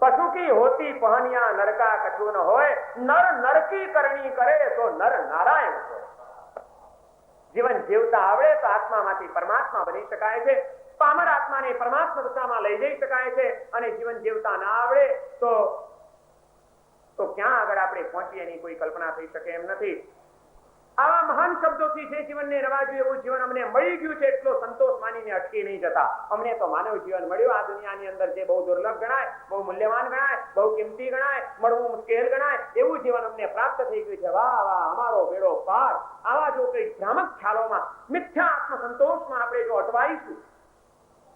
પશુ કી હોતી પહનિયા નરકા કછું ન હોય, નર નરકી કરણી કરે તો નર નારાયણ હોય. જીવન જીવતા આવડે તો આત્મામાંથી પરમાત્મા બની શકાય છે. પામર આત્માને પરમાત્મા દશામાં લઈ જઈ શકાય છે. અને જીવન જીવતા ના આવડે તો ક્યાં આગળ આપણે પહોંચીએ એની કોઈ કલ્પના થઈ શકે એમ નથી. આવા મહાન શબ્દોથી જે જીવનને રવાજ્યું એવું જીવન અમને મળી ગયું છે એટલો સંતોષ માનીને અટકી નહીં જતા. અમને તો માનવ જીવન મળ્યું આ દુનિયાની અંદર જે બહુ દુર્લભ ગણાય, બહુ મૂલ્યવાન ગણાય, બહુ કિંમતી ગણાય, મળવું મુશ્કેલ ગણાય એવું જીવન અમને પ્રાપ્ત થઈ ગયું છે. વાહ વાહ, અમારો બેડો પાર. આવા જો કઈ ભ્રામક ખ્યાલોમાં, મિથ્યા આત્મસંતોષમાં આપણે જો અટવાઈશું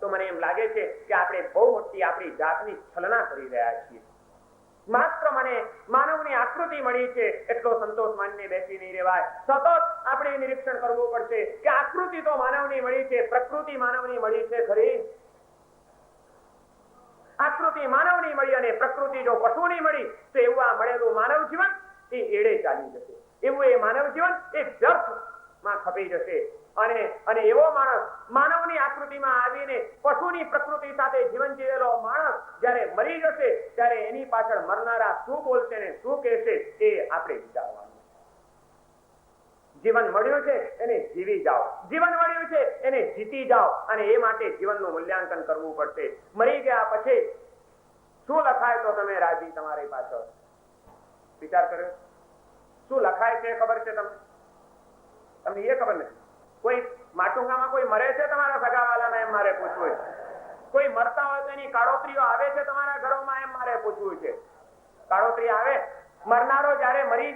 તો મને એમ લાગે છે કે આપણે બહુ મોટી આપણી જાતની છલના કરી રહ્યા છીએ. માત્ર મને માનવની આકૃતિ મળી છે એટલો સંતોષ માનીને બેસી નહીં રહેવાય. સતત આપણે નિરીક્ષણ કરવું પડશે કે આકૃતિ તો માનવની મળી છે, પ્રકૃતિ માનવની મળી છે ખરી? આકૃતિ માનવની મળી અને પ્રકૃતિ જો પશુની મળી તો એવું આ મળેલું માનવ જીવન એ એડે ચાલી જશે. એવું એ માનવ જીવન એ વ્યર્થમાં ખપી જશે. અને એવો માણસ માનવની આકૃતિમાં આવીને પશુની પ્રકૃતિ સાથે જીવન જીવેલો માણસ જ્યારે મરી જશે ત્યારે એની પાછળ મરનારા શું બોલશે ને શું કહેશે એ આપણે વિચારવાનું. જીવન મળ્યું છે એને જીવી જાઓ, જીવન મળ્યું છે એને જીતી જાઓ. અને એ માટે જીવનનું મૂલ્યાંકન કરવું પડશે. મરી ગયા પછી શું લખાય તો તમે રાજી તમારી પાછળ વિચાર કર્યો? શું લખાય છે ખબર છે તમને? તમને એ ખબર નથી? કોઈ માટુંગામાં કોઈ મરે છે તમારા સગાવાલાને એમ મારે પૂછવું છે. કોઈ મરતા હોય તો એની કાળોતરીઓ આવે છે તમારા ઘરોમાં એમ મારે પૂછવું છે. કાળોતરી આવે? મરનારો જયારે મરી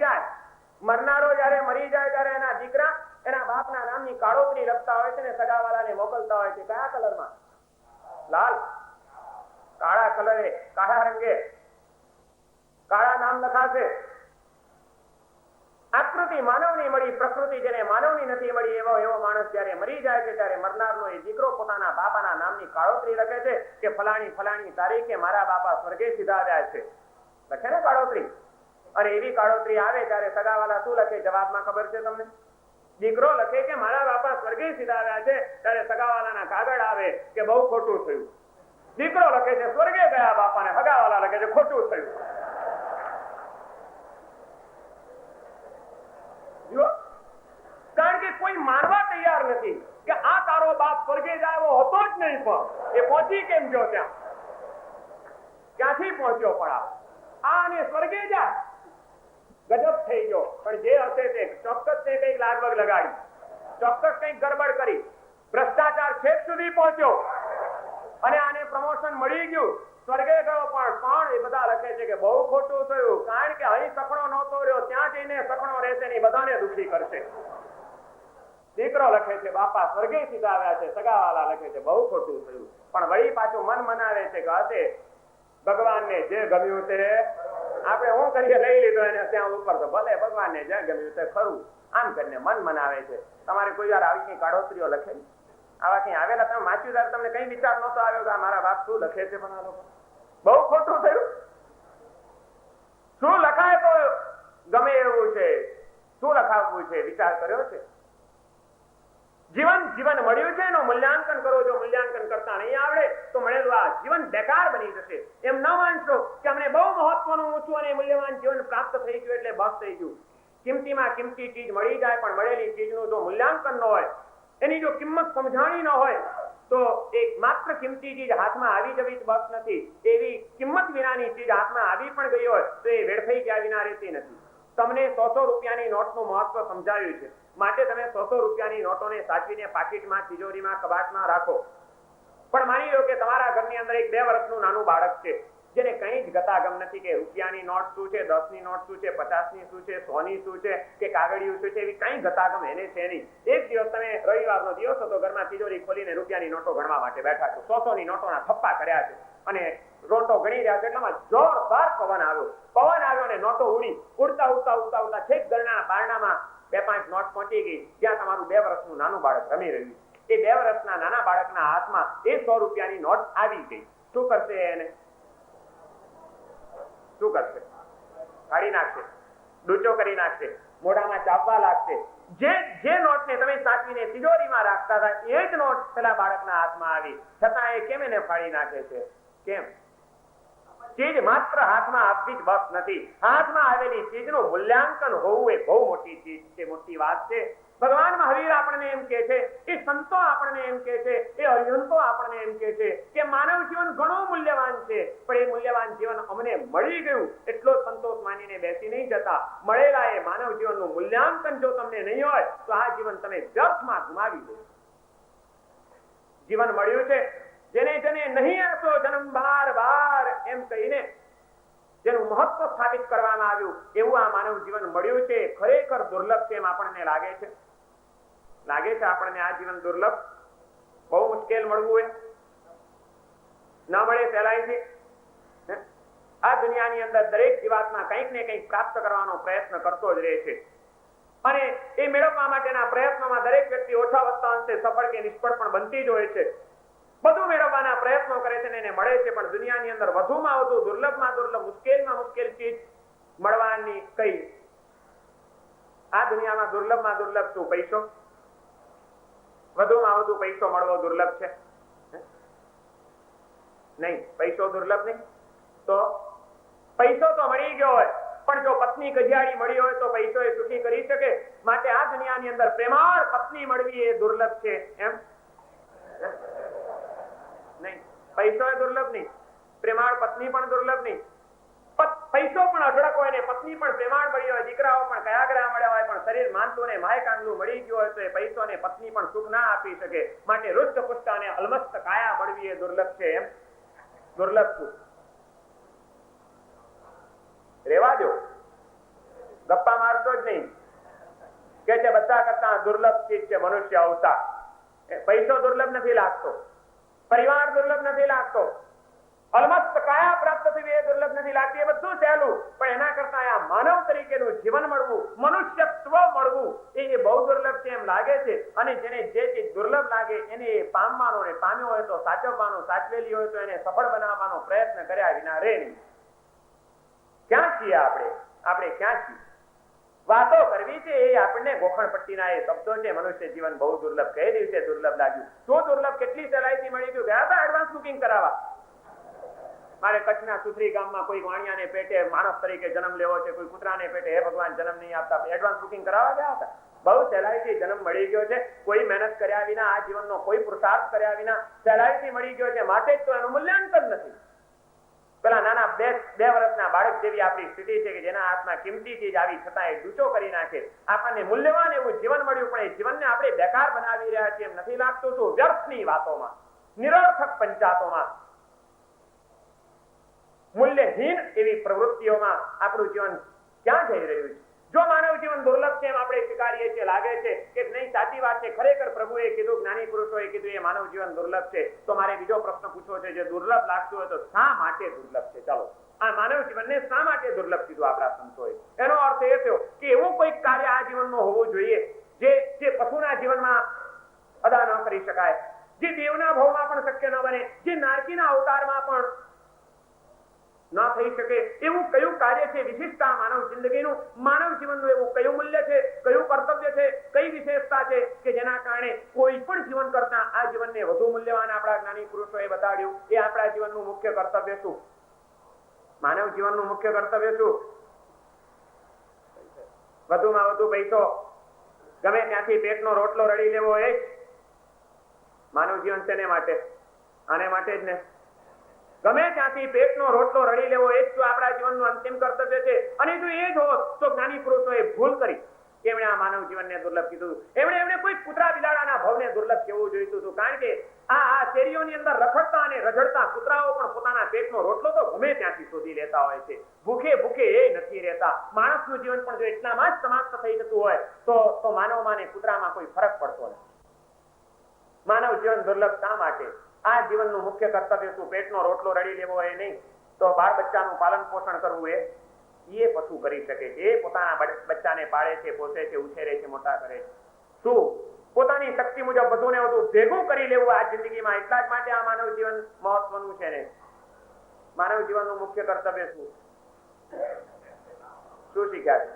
જાય ત્યારે એના દીકરા એના બાપના નામની કાળોતરી લખતા હોય છે ને સગાવાલાને મોકલતા હોય છે. કયા કલરમાં? લાલ. કાળા કલરે, કાળા રંગે કાળા નામ લખાશે. આકૃતિ માનવની મળી, પ્રકૃતિ જેને માનવની નથી મળી એવો માણસ જયારે મરી જાય છે ત્યારે મરનારનો એ દીકરો પોતાના બાપાના નામની કાળોતરી લખે છે કે ફલાણી ફલાણી તારીખે મારા બાપા સ્વર્ગે સીધાવ્યા છે. લખે ને કાળોતરી. અને એવી કાળોતરી આવે ત્યારે સગાવાલા શું લખે જવાબમાં ખબર છે તમને? દીકરો લખે કે મારા બાપા સ્વર્ગે સીધાવ્યા છે ત્યારે સગાવાલાના કાગળ આવે કે બહુ ખોટું થયું. દીકરો લખે છે સ્વર્ગે ગયા બાપાને, સગાવાલા લખે છે ખોટું થયું. કારણ કે કોઈ માનવા તૈયાર નથી કે આ તારો બાપ સ્વર્ગે જાય હતો જ નહીં, પણ એ પહોંચી કેમ ગયો ત્યાં? ક્યાંથી પહોંચ્યો? પણ આને સ્વર્ગે જાય ગજબ થઈ ગયો. પણ જે હશે તે ચોક્કસ તે કઈક લાગવગ લગાડી, ચોક્કસ કઈક ગડબડ કરી, ભ્રષ્ટાચાર છેક સુધી પહોંચ્યો અને આને પ્રમોશન મળી ગયું, સ્વર્ગે ગયો. પણ એ બધા લખે છે કે બહુ ખોટું થયું. કારણ કે અહીં સખણો નહોતો રહ્યો, ત્યાં જઈને સખણો રહેશે ને બધાને દુઃખી કરશે. દીકરો લખે છે બાપા સ્વર્ગે સીધાવ્યા છે, સગાવાલા લખે છે બહુ ખોટું થયું. પણ વળી પાછું મન મનાવે છે કે હશે ભગવાનને જે ગમ્યું તે આપણે હું કરીએ લઈ લીધો એને ત્યાં ઉપર તો ભલે ભગવાનને જે ગમ્યું તે ખરું. આમ કરીને મન મનાવે છે. તમારે કોઈ વાર આવી કાળોતરીઓ લખે? આવા કઈ આવેલા? તમે માછીદાર તમને કઈ વિચાર નતો આવ્યો કે મારા બાપ શું લખે છે? પણ આ લોકો બહુ ખોટું થયું. શું લખાય તો ગમે એવું છે, શું લખાવવું છે વિચાર કર્યો છે? જીવન મળ્યું છે એનું મૂલ્યાંકન કરો. જો મૂલ્યાંકન કરતા નહીં આવડે તો મળેલું આ જીવન બેકાર બની જશે. એમ ન માનશો કે અમને બહુ મહત્વનું ઊંચું અને મૂલ્યવાન જીવન પ્રાપ્ત થઈ ગયું એટલે બસ થઈ ગયું. કિંમતીમાં કિંમતી ચીજ મળી જાય પણ મળેલી ચીજનું જો મૂલ્યાંકન ન હોય, એની જો કિંમત સમજાણી ન હોય તો એક માત્ર કિંમતી ચીજ હાથમાં આવી જવી જ બસ નથી. એવી કિંમત વિનાની ચીજ હાથમાં આવી પણ ગઈ હોય તો એ વેડફાઈ ગયા વિના રહેતી નથી. તમને 100 રૂપિયાની નોટનું મહત્વ સમજાવ્યું છે માટે તમે 100 રૂપિયાની નોટોને સાચવીને પાકીટમાં, તિજોરીમાં, કબાટમાં રાખો. પણ માની લો કે તમારા ઘરની અંદર એક 2 વર્ષનું નાનું બાળક છે જેને કઈ જ ગતાગમ નથી કે રૂપિયાની નોટ શું છે, 10ની નોટ શું છે, 50ની શું છે, 100ની શું છે કે કાગળિયું શું છે, એવી કઈ ગતાગમ એને છે નહીં. એક દિવસ તમે રવિવારનો દિવસ હતો, ઘરમાં તિજોરી ખોલીને રૂપિયાની નોટો ગણવા માટે બેઠા છો. 100ની નોટોના થપ્પા કર્યા છે અને નોટો ગણી રહ્યા છે. એટલામાં જોરદાર પવન આવ્યો અને નોટો ઉડતા છેક ઘરના બારણામાં 2-5 નોટ પહોંચી ગઈ જ્યાં તમારું 2 વર્ષનું નાનું બાળક રમી રહ્યું. એ 2 વર્ષના નાના બાળકના હાથમાં એ 100 રૂપિયાની નોટ આવી ગઈ. શું કરશે એને? શું કરશે? કાઢી નાખશે, ડૂચો કરી નાખશે, મોઢામાં ચાપવા લાગશે. જે નોટને તમે સાચવીને તિજોરીમાં રાખતા હતા એ જ નોટ પેલા બાળકના હાથમાં આવી, છતાં એ કેમ એને ફાડી નાખે છે? કેમ? ચીજ માત્ર હાથમાં આપવી જ બસ નથી. હાથમાં આવેલી ચીજનું મૂલ્યાંકન હોવું એ બહુ મોટી ચીજ છે, મોટી વાત છે. ભગવાન મહાવીર આપણને એમ કે છે, એ સંતો આપણને એમ કે છે, એ અરિહંતો આપણને એમ કે છે કે માનવ જીવન ઘણું મૂલ્યવાન છે, પણ એ મૂલ્યવાન જીવન અમને મળી ગયું એટલો સંતોષ માનીને બેસી નહીં જતા. મળેલા એ માનવ જીવનનું મૂલ્યાંકન જો તમને નહીં હોય તો આ જીવન તમે વ્યર્થમાં ગુમાવી દો. જીવન મળ્યું છે, જેને જેને નહીં આપો જન્મ બાર બાર એમ કહીને જેનું મહત્વ સ્થાપિત કરવામાં આવ્યું એવું આ માનવ જીવન મળ્યું છે, ખરેખર દુર્લભ છે એમ આપણને લાગે છે. લાગે છે આપણને આ જીવન દુર્લભ, બહુ મુશ્કેલ મળવું એ ન મળે સહેલાઈથી. આ દુનિયાની અંદર દરેક જીવાત્મા કંઈક ને કંઈક પ્રાપ્ત કરવાનો પ્રયત્ન કરતો જ રહે છે, અને એ મેળવવા માટેના પ્રયત્નોમાં દરેક વ્યક્તિ ઓછા વત્તા અંશે સફળ કે નિષ્ફળ પણ બનતી જ હોય છે. બધું મેળવવાના પ્રયત્નો કરે છે ને એને મળે છે, પણ દુનિયાની અંદર વધુમાં વધુ દુર્લભમાં દુર્લભ મુશ્કેલમાં મુશ્કેલ ચીજ મળવાની કઈ? આ દુનિયામાં દુર્લભમાં દુર્લભ શું? પૈસો. વધુમાં વધુ પૈસો મળવો દુર્લભ છે? નહીં, પૈસો દુર્લભ નહીં. તો પૈસો તો મળી ગયો હોય, પણ જો પત્ની ગજિયાળી મળી હોય તો પૈસો એ સુખી કરી શકે? માટે આ દુનિયાની અંદર પ્રેમાળ પત્ની મળવી એ દુર્લભ છે એમ નહીં. પૈસો એ દુર્લભ નહીં, પ્રેમાળ પત્ની પણ દુર્લભ નહીં. પૈસો પણ અઢળક હોય ને પત્ની પણ પ્રેમાળ મળી હોય, દીકરાઓ પણ કયાગરા મળ્યા હોય, પણ શરીર માનતું ને માય કાંગલું મળી ગયું હોય તો એ પૈસો ને પત્ની પણ સુખ ના આપી શકે. માટે રુષ્ટ પુષ્ટ અને અલમસ્ત કાયા મળવી એ દુર્લભ છે એમ. દુર્લભ શું? રેવા દો, ગપ્પા મારતો જ નહીં. કે છે બધા કરતા દુર્લભ ચીજ છે મનુષ્ય અવતાર. પૈસો દુર્લભ નથી લાગતો, પરિવાર દુર્લભ નથી લાગતો, અલમસ્ત કાયા પ્રાપ્ત થવી એ દુર્લભ નથી લાગતી, એ બધું સહેલું. પણ એના કરતા આ માનવ તરીકેનું જીવન મળવું, મનુષ્યત્વ મળવું એ બહુ દુર્લભ છે એમ લાગે છે. અને જેને જે ચીજ દુર્લભ લાગે એને પામવાનો ને પામ્યો હોય તો સાચવવાનો, સાચવેલી હોય તો એને સફળ બનાવવાનો પ્રયત્ન કર્યા વિના રહે નહીં. ક્યાં છીએ આપણે? આપણે ક્યાં છીએ? વાતો કરવી છે એ આપણને ગોખણ પટ્ટીના એ શબ્દો છે. મનુષ્ય જીવન બહુ દુર્લભ, કઈ દિવસે દુર્લભ લાગ્યું? શું દુર્લભ? કેટલી સહેલાઈથી મળી ગયું. ગયા હતા એડવાન્સ બુકિંગ કરાવવા. મારે કચ્છના સુથરી ગામમાં કોઈ વાણિયાને પેટે માણસ તરીકે જન્મ લેવો છે, કોઈ કૂતરાને પેટે હે ભગવાન જન્મ નહીં આપતા, એડવાન્સ બુકિંગ કરાવવા ગયા હતા. બહુ સહેલાઈથી જન્મ મળી ગયો છે, કોઈ મહેનત કર્યા વિના, આ જીવનનો કોઈ પુરુષાર્થ કર્યા વિના સહેલાઈથી મળી ગયો છે. માટે જ તો એનું મૂલ્યાંકન નથી. પેલા નાના બે વર્ષના બાળક જેવી આપણી સ્થિતિ છે કે જેના હાથમાં કિંમતી ચીજ આવી છતાં એ ડૂચો કરી નાખે. આપણને મૂલ્યવાન એવું જીવન મળ્યું, પણ એ જીવનને આપણે બેકાર બનાવી રહ્યા છીએ એમ નથી લાગતું? શું? વ્યર્થની વાતોમાં, નિરર્થક પંચાતોમાં, મૂલ્યહીન એવી પ્રવૃત્તિઓમાં આપણું જીવન ક્યાં જઈ રહ્યું છે? જો માનવ જીવન દુર્લભ છે એમ આપણે સ્વીકારીએ છીએ, લાગે છે કે નહીં સાચી વાત છે, ખરેખર પ્રભુએ કીધું, જ્ઞાની પુરુષોએ કીધું એ માનવ જીવન દુર્લભ છે, તો મારે બીજો પ્રશ્ન પૂછવો છે, જે દુર્લભ લાગતું હોય તો શા માટે દુર્લભ છે? ચાલો, આ માનવ જીવનને શા માટે દુર્લભ કીધું આપણા સંતોએ? એનો અર્થ એ થયો કે એવું કોઈ કાર્ય આ જીવનમાં હોવું જોઈએ જે પશુના જીવનમાં અદા ન કરી શકાય, જે દેવના ભાવમાં પણ શક્ય ન બને, જે નારકીના અવતારમાં પણ ન થઈ શકે. એવું કયું કાર્ય છે વિશિષ્ટ માનવ જિંદગીનું, માનવ જીવનનું એવું કયું મૂલ્ય છે, કયું કર્તવ્ય છે, કઈ વિશેષતા છે કે જેના કારણે કોઈ પણ જીવન કરતા આ જીવનને વધુ મૂલ્યવાન આપણા જ્ઞાની પુરુષોએ બતાડ્યું? એ આપણા જીવનનું મુખ્ય કર્તવ્ય શું? માનવ જીવનનું મુખ્ય કર્તવ્ય શું? વધુમાં વધુ પૈસો, ગમે ત્યાંથી પેટનો રોટલો રડી લેવો, એ માનવ જીવન છે ને માટે? આને માટે જ ને. ગમે ત્યાંથી પેટનો રોટલો રડી લેવો એ જ આપણા જીવનનું અંતિમ કર્તવ્ય છે. અને જો એ જ હોત તો જ્ઞાની પુરુષોએ ભૂલ કરી. એમણે આ માનવ જીવનને દુર્લભ કીધું. એમણે કોઈ કૂતરા બિલાડાના ભાવને દુર્લભ કેવું જોઈતું હતું. કારણ કે આ શેરીઓની અંદર રખડતા અને રઝળતા કૂતરાઓ પણ પોતાના પેટનો રોટલો તો ગમે ત્યાંથી શોધી લેતા હોય છે. ભૂખે ભૂખે એ નથી રહેતા. માણસનું જીવન પણ જો એટલામાં જ સમાપ્ત થઈ જતું હોય તો માનવમાં ને કૂતરામાં કોઈ ફરક પડતો નથી. માનવ જીવન દુર્લભ શા માટે? આ જીવનનું મુખ્ય કર્તવ્ય શું? પેટનો રોટલો રડી લેવો એ નહીં, તો બાળ બચ્ચાનું પાલન પોષણ કરવું એ પશુ કરી શકે છે. એ પોતાના બચ્ચાને પાળે છે, પોષે છે, ઉછેરે છે, મોટા કરે છે. શું? પોતાની શક્તિ મુજબ વધુ ને વધુ ભેગું કરી લેવું આ જિંદગીમાં. એટલા જ માટે આ માનવ જીવન મહત્વનું છે ને. માનવ જીવનનું મુખ્ય કર્તવ્ય શું? શું શીખ્યા છે?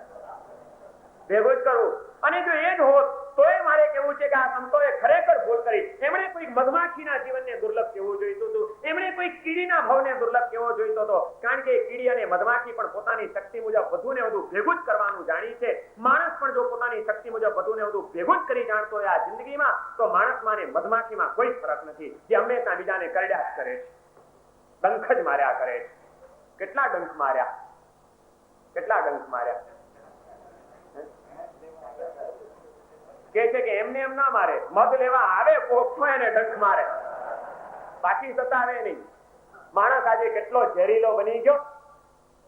ભેગું જ કરવું. અને જો એ જ હોત તોય મારે કેવું છે કે આ સંતોએ ખરેખર ભૂલ કરી. એમણે કોઈ મધમાખીના જીવનને દુર્લભ કેવું જોઈતું હતું, એમણે કોઈ કીડીના ભાવને દુર્લભ કેવો જોઈતો હતો. કારણ કે કીડી અને મધમાખી પણ પોતાની શક્તિ મુજબ વધુ ને વધુ ભેગું જ કરવાનું જાણી છે. માણસ પણ જો પોતાની શક્તિ મુજબ વધુ ને વધુ ભેગું જ કરી જાણતો હોય આ જિંદગીમાં, તો માણસમાં ને મધમાખીમાં કોઈ ફરક નથી. જે હંમેશા બીજાને કરડ્યા જ કરે છે, ડંખ જ માર્યા કરે છે. કેટલા ડંખ માર્યા, કેટલા ડંખ માર્યા. કે છે કે એમને એમ ના મારે, મધ લેવા આવે કોક એને ડંખ મારે, પાછી સતાવે નહીં. માણસ આજે કેટલો ઝેરીલો બની ગયો.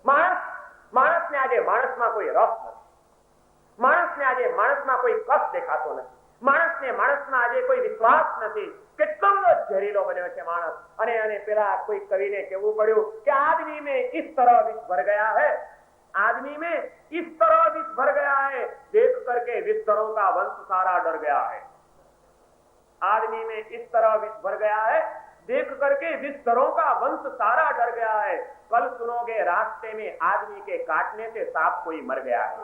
માણસને આજે માણસમાં કોઈ રસ નથી. માણસને આજે માણસમાં કોઈ કસ દેખાતો નથી. માણસને માણસમાં આજે કોઈ વિશ્વાસ નથી. કેટલો બધો ઝેરીલો બન્યો છે માણસ. અને પેલા કોઈ કવિને કહેવું પડ્યું કે આદમી में इस तरह विष भर गया है, आदमी में इस तरह विष भर गया है, देख करके विषधरों का वंश सारा डर गया है. आदमी में इस तरह विष भर गया है, देख करके विषधरों का वंश सारा डर गया है. कल सुनोगे रास्ते में आदमी के काटने से सांप कोई मर गया है.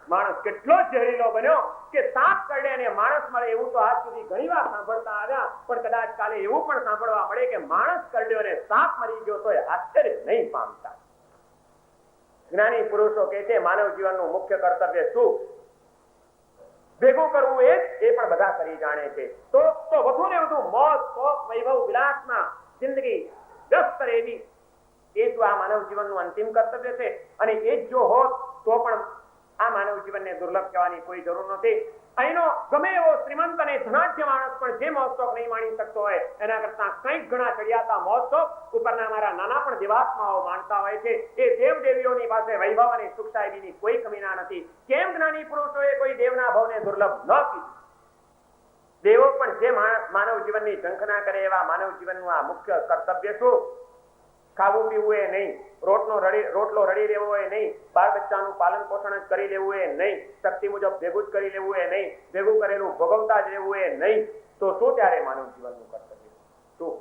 માણસ કેટલો ઝેરીલો બન્યો કે સાપ કરડે અને માણસ મળે એવું તો આજ સુધી ઘણી વાર સાંભળતા આવ્યા. પણ કદાચ કાલે એવું પણ સાંભળવા મળે કે માણસ કરડ્યો અને સાપ મરી ગયો તો આશ્ચર્ય નહીં પામતા. જ્ઞાની પુરુષો કહે છે માનવ જીવનનું મુખ્ય કર્તવ્ય શું? ભેગું કરવું એ પણ બધા કરી જાણે છે. તો વધુ ને વધુ મોજ શોખ વૈભવ વિલાસમાં જિંદગી વ્યસ્ત રહેવી એ શું આ માનવ જીવનનું અંતિમ કર્તવ્ય છે? અને એ જ જો હોત તો પણ આ માનવ જીવનને દુર્લભ કહેવાની કોઈ જરૂર નથી. અહીંનો ગમે એવો શ્રીમંત અને ધનાઢ્ય માણસ પણ જે મહોત્સવ નહીં માણી શકતો હોય એના કરતા કંઈક ઘણા ચડિયાતા મહોત્સવ ઉપરના મારા નાના પણ દેવાત્માઓ માણતા હોય છે. એ દેવ દેવીઓની પાસે વૈભવ અને સુખ સાહેબીની કોઈ કમીના નથી. કેમ જ્ઞાની પુરુષોએ કોઈ દેવના ભાવને દુર્લભ ન કીધું? દેવો પણ જે માનવ જીવનની ઝંખના કરે એવા માનવ જીવનનું આ મુખ્ય કર્તવ્ય શું? ખાવું પીવું એ નહીં, રોટલો રડી લેવો એ નહીં, બાળ બચ્ચાનું પાલન પોષણ જ કરી લેવું એ નહીં, શક્તિ મુજબ ભેગું જ કરી લેવું એ નહીં, ભેગું કરેલું ભોગવતા જ રહેવું એ નહીં. તો શું ત્યારે માનવ જીવનનું કર્તવ્ય શું?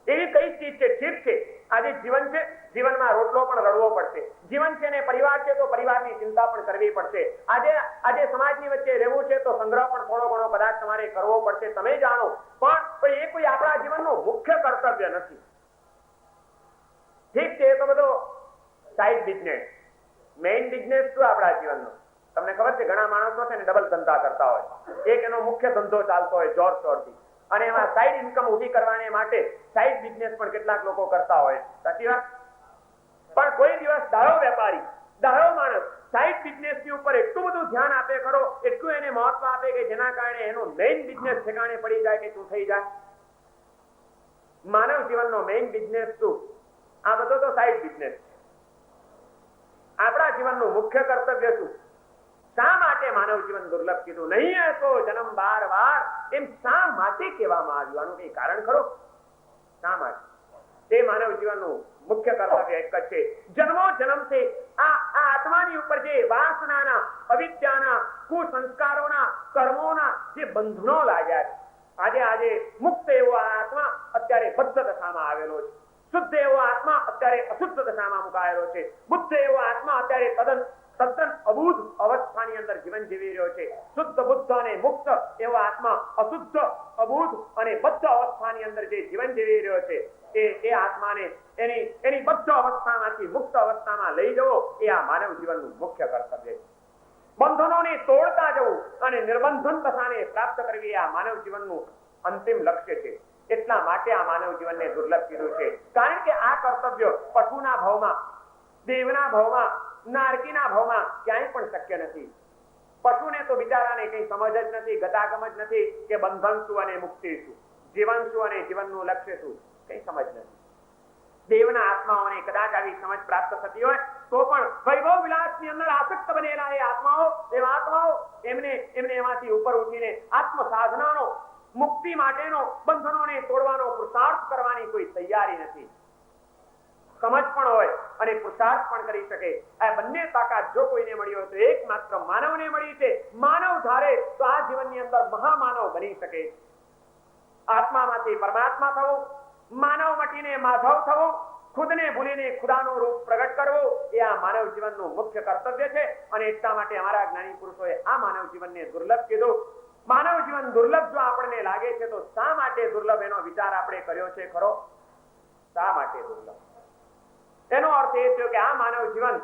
એવી કઈ ચીજ છે? ઠીક છે આજે જીવન છે, જીવનમાં રોટલો પણ રડવો પડશે. જીવન છે ને પરિવાર છે તો પરિવારની ચિંતા પણ કરવી પડશે. આજે સમાજની વચ્ચે રહેવું છે તો સંગ્રહ પણ થોડો ઘણો કદાચ તમારે કરવો પડશે, તમે જાણો. પણ એ કોઈ આપણા જીવનનું મુખ્ય કર્તવ્ય નથી. ઠીક છે, એ તો બધો સાઈડ બિઝનેસ. મેઇન બિઝનેસ શું આપણા જીવનનો? તમને ખબર છે ઘણા માણસો છે ને ડબલ ધંધા કરતા હોય. એક એનો મુખ્ય ધંધો ચાલતો હોય જોર શોરથી, અને એમાં સાઈડ ઇન્કમ ઊભી કરવાને માટે સાઈડ બિઝનેસ પણ કેટલાક લોકો કરતા હોય. સાચી વાત? પણ કોઈ દિવસ ડાયો વેપારી, ડાયો માણસ સાઈડ બિઝનેસની ઉપર એટલું બધું ધ્યાન આપે ખરો, એટલું એને મહત્વ આપે કે જેના કારણે એનો મેઇન બિઝનેસ ઠેકાણે પડી જાય કે શું થઈ જાય? માનવ જીવનનો મેઇન બિઝનેસ શું? આ બધો તો સાઈડ બિઝનેસ છે. આપણા જીવનનું મુખ્ય કર્તવ્ય શું? શા માટે માનવ જીવન દુર્લભ કીધું? નહીં હતો જન્મ બાર વાર એમ શા માટે કહેવામાં આવ્યું? આનું કઈ કારણ ખરો? શા માટે? તે માનવ જીવનનું મુખ્ય કર્તવ્ય એક જ છે. જન્મો જન્મથી આ આત્માની ઉપર જે વાસનાના, અવિદ્યાના, કુસંસ્કારોના, કર્મોના જે બંધનો લાગ્યા છે, આજે મુક્ત એવો આ આત્મા અત્યારે બદ્ધ દશામાં આવેલો છે. શુદ્ધ એવો આત્મા અત્યારે અશુદ્ધ દશામાં મુકાયેલો છે. બુદ્ધ એવો આત્મા અત્યારે તદ્દન અબુદ્ધ અવસ્થાની અંદર જીવન જીવી રહ્યો છે. શુદ્ધ બુદ્ધ અને મુક્ત એવો આત્મા અશુદ્ધ, અબુદ્ધ અને બદ્ધ અવસ્થાની અંદર જે જીવન જીવી રહ્યો છે, એ આત્માને એની બદ્ધ અવસ્થામાંથી મુક્ત અવસ્થામાં લઈ જવો એ આ માનવ જીવનનું મુખ્ય કર્તવ્ય છે. બંધનોને તોડતા જવું અને નિર્બંધન દશાને પ્રાપ્ત કરવી આ માનવ જીવનનું અંતિમ લક્ષ્ય છે. એટલા માટે આ માનવ જીવનને દુર્લભ કીધું છે. કારણ કે આ કર્તવ્ય પશુના ભાવમાં, દેવના ભાવમાં, નારકીના ભાવમાં ક્યાંય પણ શક્ય નથી. પશુને તો બિચારાને કઈ સમજ જ નથી, ગતાગમ જ નથી કે બંધન શું અને મુક્તિ શું, જીવન શું અને જીવનનું લક્ષ્ય શું, કઈ સમજ નથી. દેવના આત્માઓને કદાચ આવી સમજ પ્રાપ્ત થતી હોય તો પણ વૈભવ વિલાસની અંદર આસક્ત બનેલા એ આત્માઓ એમને એમાંથી ઉપર ઉઠીને આત્મ સાધનાનો, મુક્તિ માટેનો, બંધનોને તોડવાનો પુરુષાર્થ કરવાની કોઈ તૈયારી નથી. સમજ પણ હોય અને પુરુષાર્થ પણ કરી શકે. આ બંને તાકાત જો કોઈને મળી હોય તો એકમાત્ર માનવને મળી છે. માનવ ધારે તો આ જીવનની અંદર મહામાનવ બની શકે છે. આત્મામાંથી પરમાત્મા થવું, માનવ મટીને માધવ થવું, ખુદને ભૂલીને ખુદાનું રૂપ પ્રગટ કરવું એ આ માનવ જીવનનું મુખ્ય કર્તવ્ય છે અને એટલા માટે અમારા જ્ઞાની પુરુષોએ આ માનવ જીવનને દુર્લભ કીધું. માનવ જીવન દુર્લભ જો આપણને લાગે છે તો શા માટે દુર્લભ એનો વિચાર આપણે કર્યો છે ખરો? શા માટે દુર્લભ? એનો અર્થ એ થયો કે આ માનવ જીવન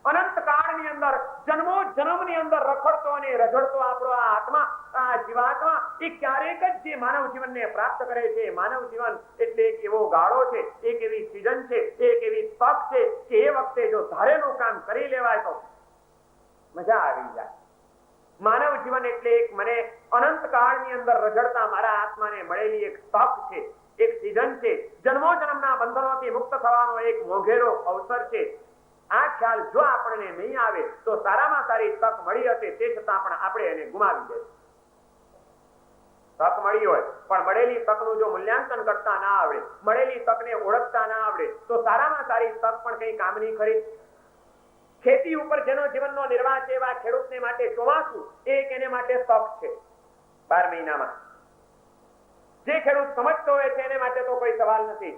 અનંત કાળની અંદર જન્મો જન્મની અંદર રખડતો અને રઝળતો આપણો આ આત્મા, આ જીવાત્મા એ ક્યારેક જ જે માનવ જીવનને પ્રાપ્ત કરે છે. માનવ જીવન એટલે એક એવો ગાળો છે, એક એવી સિઝન છે, એક એવી તક છે કે એ વખતે જો ધારેલું કામ કરી લેવાય તો મજા આવી જાય. માનવ જીવન એટલે એક મને અનંત કાળની અંદર રઝળતા મારા આત્માને મળેલી એક તક છે, એક સિઝન છે, જન્મો જન્મના બંધનોથી મુક્ત થવાનો એક મોઘેરો અવસર છે. આ ખ્યાલ જો આપણને નહીં આવે તો સારામાં સારી તક મળી હશે તે છતાં પણ આપણે એને ગુમાવી દઈશું. તક મળી હોય પણ મળેલી તકનું જો મૂલ્યાંકન કરતા ના આવડે, મળેલી તકને ઓળખતા ના આવડે તો સારામાં સારી તક પણ કઈ કામની ખરી? ખેતી ઉપર જેનો જીવનનો નિર્વાહ છે એવા ખેડૂતને માટે ચોમાસું એક એને માટે તક છે. 12 મહિનામાં જે ખેડૂત સમજતો હોય છે એને માટે તો કોઈ સવાલ નથી.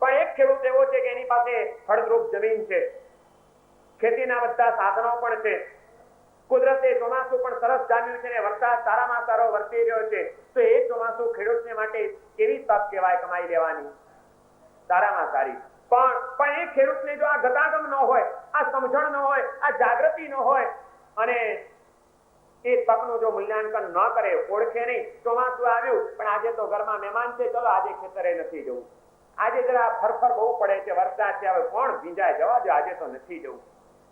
પણ એક ખેડૂત એવો છે કે એની પાસે ફળદ્રુપ જમીન છે, ખેતીના બધા સાધનો પણ છે, કુદરતે ચોમાસું પણ સરસ જામ્યું છે ને વરસાદ સારામાં સારો વરસી રહ્યો છે, તો એ ચોમાસું ખેડૂતને માટે કેવી તક કહેવાય કમાઈ લેવાની? સારામાં સારી. પણ એ ખેડૂતને જો આ ગતાગમ ન હોય, આ સમજણ ન હોય, આ જાગૃતિ ન હોય અને એ તકનું જો મૂલ્યાંકન ન કરે, ઓળખે નહીં, ચોમાસું આવ્યું પણ આજે તો ઘરમાં મહેમાન છે, ચલો આજે ખેતરે નથી જવું, આજે જરા ફરફર બહુ પડે છે, વરસાદ છે, હવે કોણ ભીંજાય, જવા દો, આજે તો નથી જવું,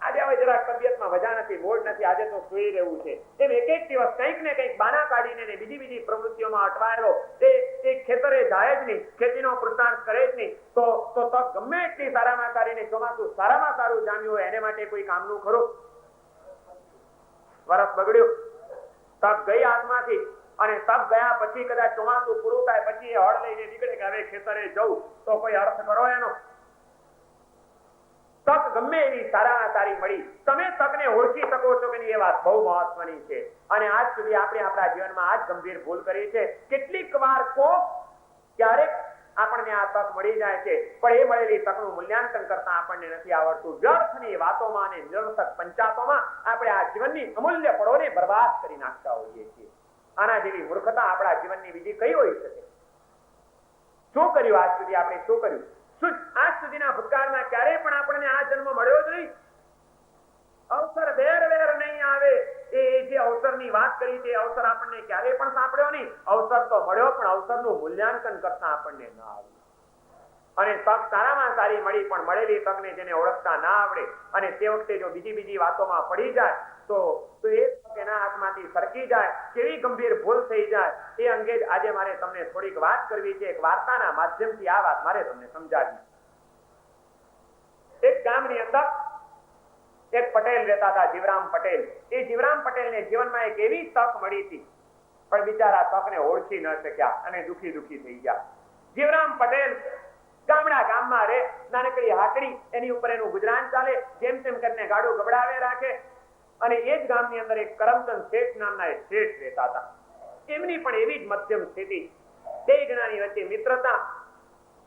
આજે હવે જરા તબિયતમાં મજા નથી, મૂડ નથી, આજે તો સુઈ રહેવું છે. એમ એક એક દિવસ કંઈક ને કંઈક બાના કાઢીને બીજી પ્રવૃત્તિઓમાં અટવાયેલો તે ખેતરે જાય જ નહીં, ખેતીનો પુરુષાર્થ કરે જ નહીં, તો તક ગમે એટલી સારામાં સારી ને ચોમાસું સારામાં સારું જામ્યું હોય એને માટે કોઈ કામનું ખરું? વરસ બગડ્યું, તક ગઈ હાથમાંથી અને તક ગયા પછી કદાચ ચોમાસું પૂરું થાય પછી હળ લઈને નીકળે કે હવે ખેતરે જવું, તો કોઈ અર્થ કરો એનો? તક ગમે એવી સારામાં સારી મળી, તમે તકને ઓળખી શકો છો કે નહીં એ વાત બહુ મહત્વની છે. અને આજ સુધી આપણે આપણા જીવનમાં આ જ ગંભીર ભૂલ કરી છે. કેટલીક વાર ક્યારેક આપણને આ તક મળી જાય છે પણ એ મળેલી તકનું મૂલ્યાંકન કરતા આપણને નથી આવડતું. વ્યર્થની વાતોમાં અને નિરર્થક પંચાતોમાં આપણે આ જીવનની અમૂલ્ય પળોને બરબાદ કરી નાખતા હોઈએ છીએ. આના જેવી મૂર્ખતા આપણા જીવનની બીજી કઈ હોઈ શકે? શું કર્યું આજ સુધી? આપણે શું કર્યું? આજ સુધીના ભૂતકાળમાં ક્યારે પણ આપણને આ જન્મ મળ્યો જ નહીં. અવસર વેર નહીં આવે, એ જે અવસરની વાત કરી તે અવસર આપણને ક્યારે પણ સાંપડ્યો નહીં. અવસર તો મળ્યો પણ અવસરનું મૂલ્યાંકન કરતા આપણને ન આવ્યું. અને તક સારામાં સારી મળી પણ મળેલી તકને જેને ઓળખતા ના આવડે અને તે વખતે જો બીજી વાતોમાં પડી જાય તો એ તક એના હાથમાંથી સરકી જાય, કેવી ગંભીર ભૂલ થઈ જાય એ અંગે જ આજે મારે તમને થોડીક વાત કરવી છે. એક વાર્તાના માધ્યમથી આ વાત મારે તમને સમજાવવી. એક ગામની અંદર એક પટેલ રહેતા હતા, જીવરામ પટેલ. એ જીવરામ પટેલને જીવનમાં એક એવી તક મળી હતી પણ બિચારા તકને ઓળખી ન શક્યા અને દુખી થઈ ગયા. જીવરામ પટેલ ગામમાં રહે, નાનકડી હાટડી, એની ઉપર એનું ગુજરાન ચાલે, જેમ તેમ કરીને ગાડું ગબડાવે રાખે. અને એ જ ગામની અંદર એક કરમચંદ શેઠ નામના એક શેઠ રહેતા હતા. એમની પણ એવી જ મધ્યમ સ્થિતિ, બે જણાની વચ્ચે મિત્રતા,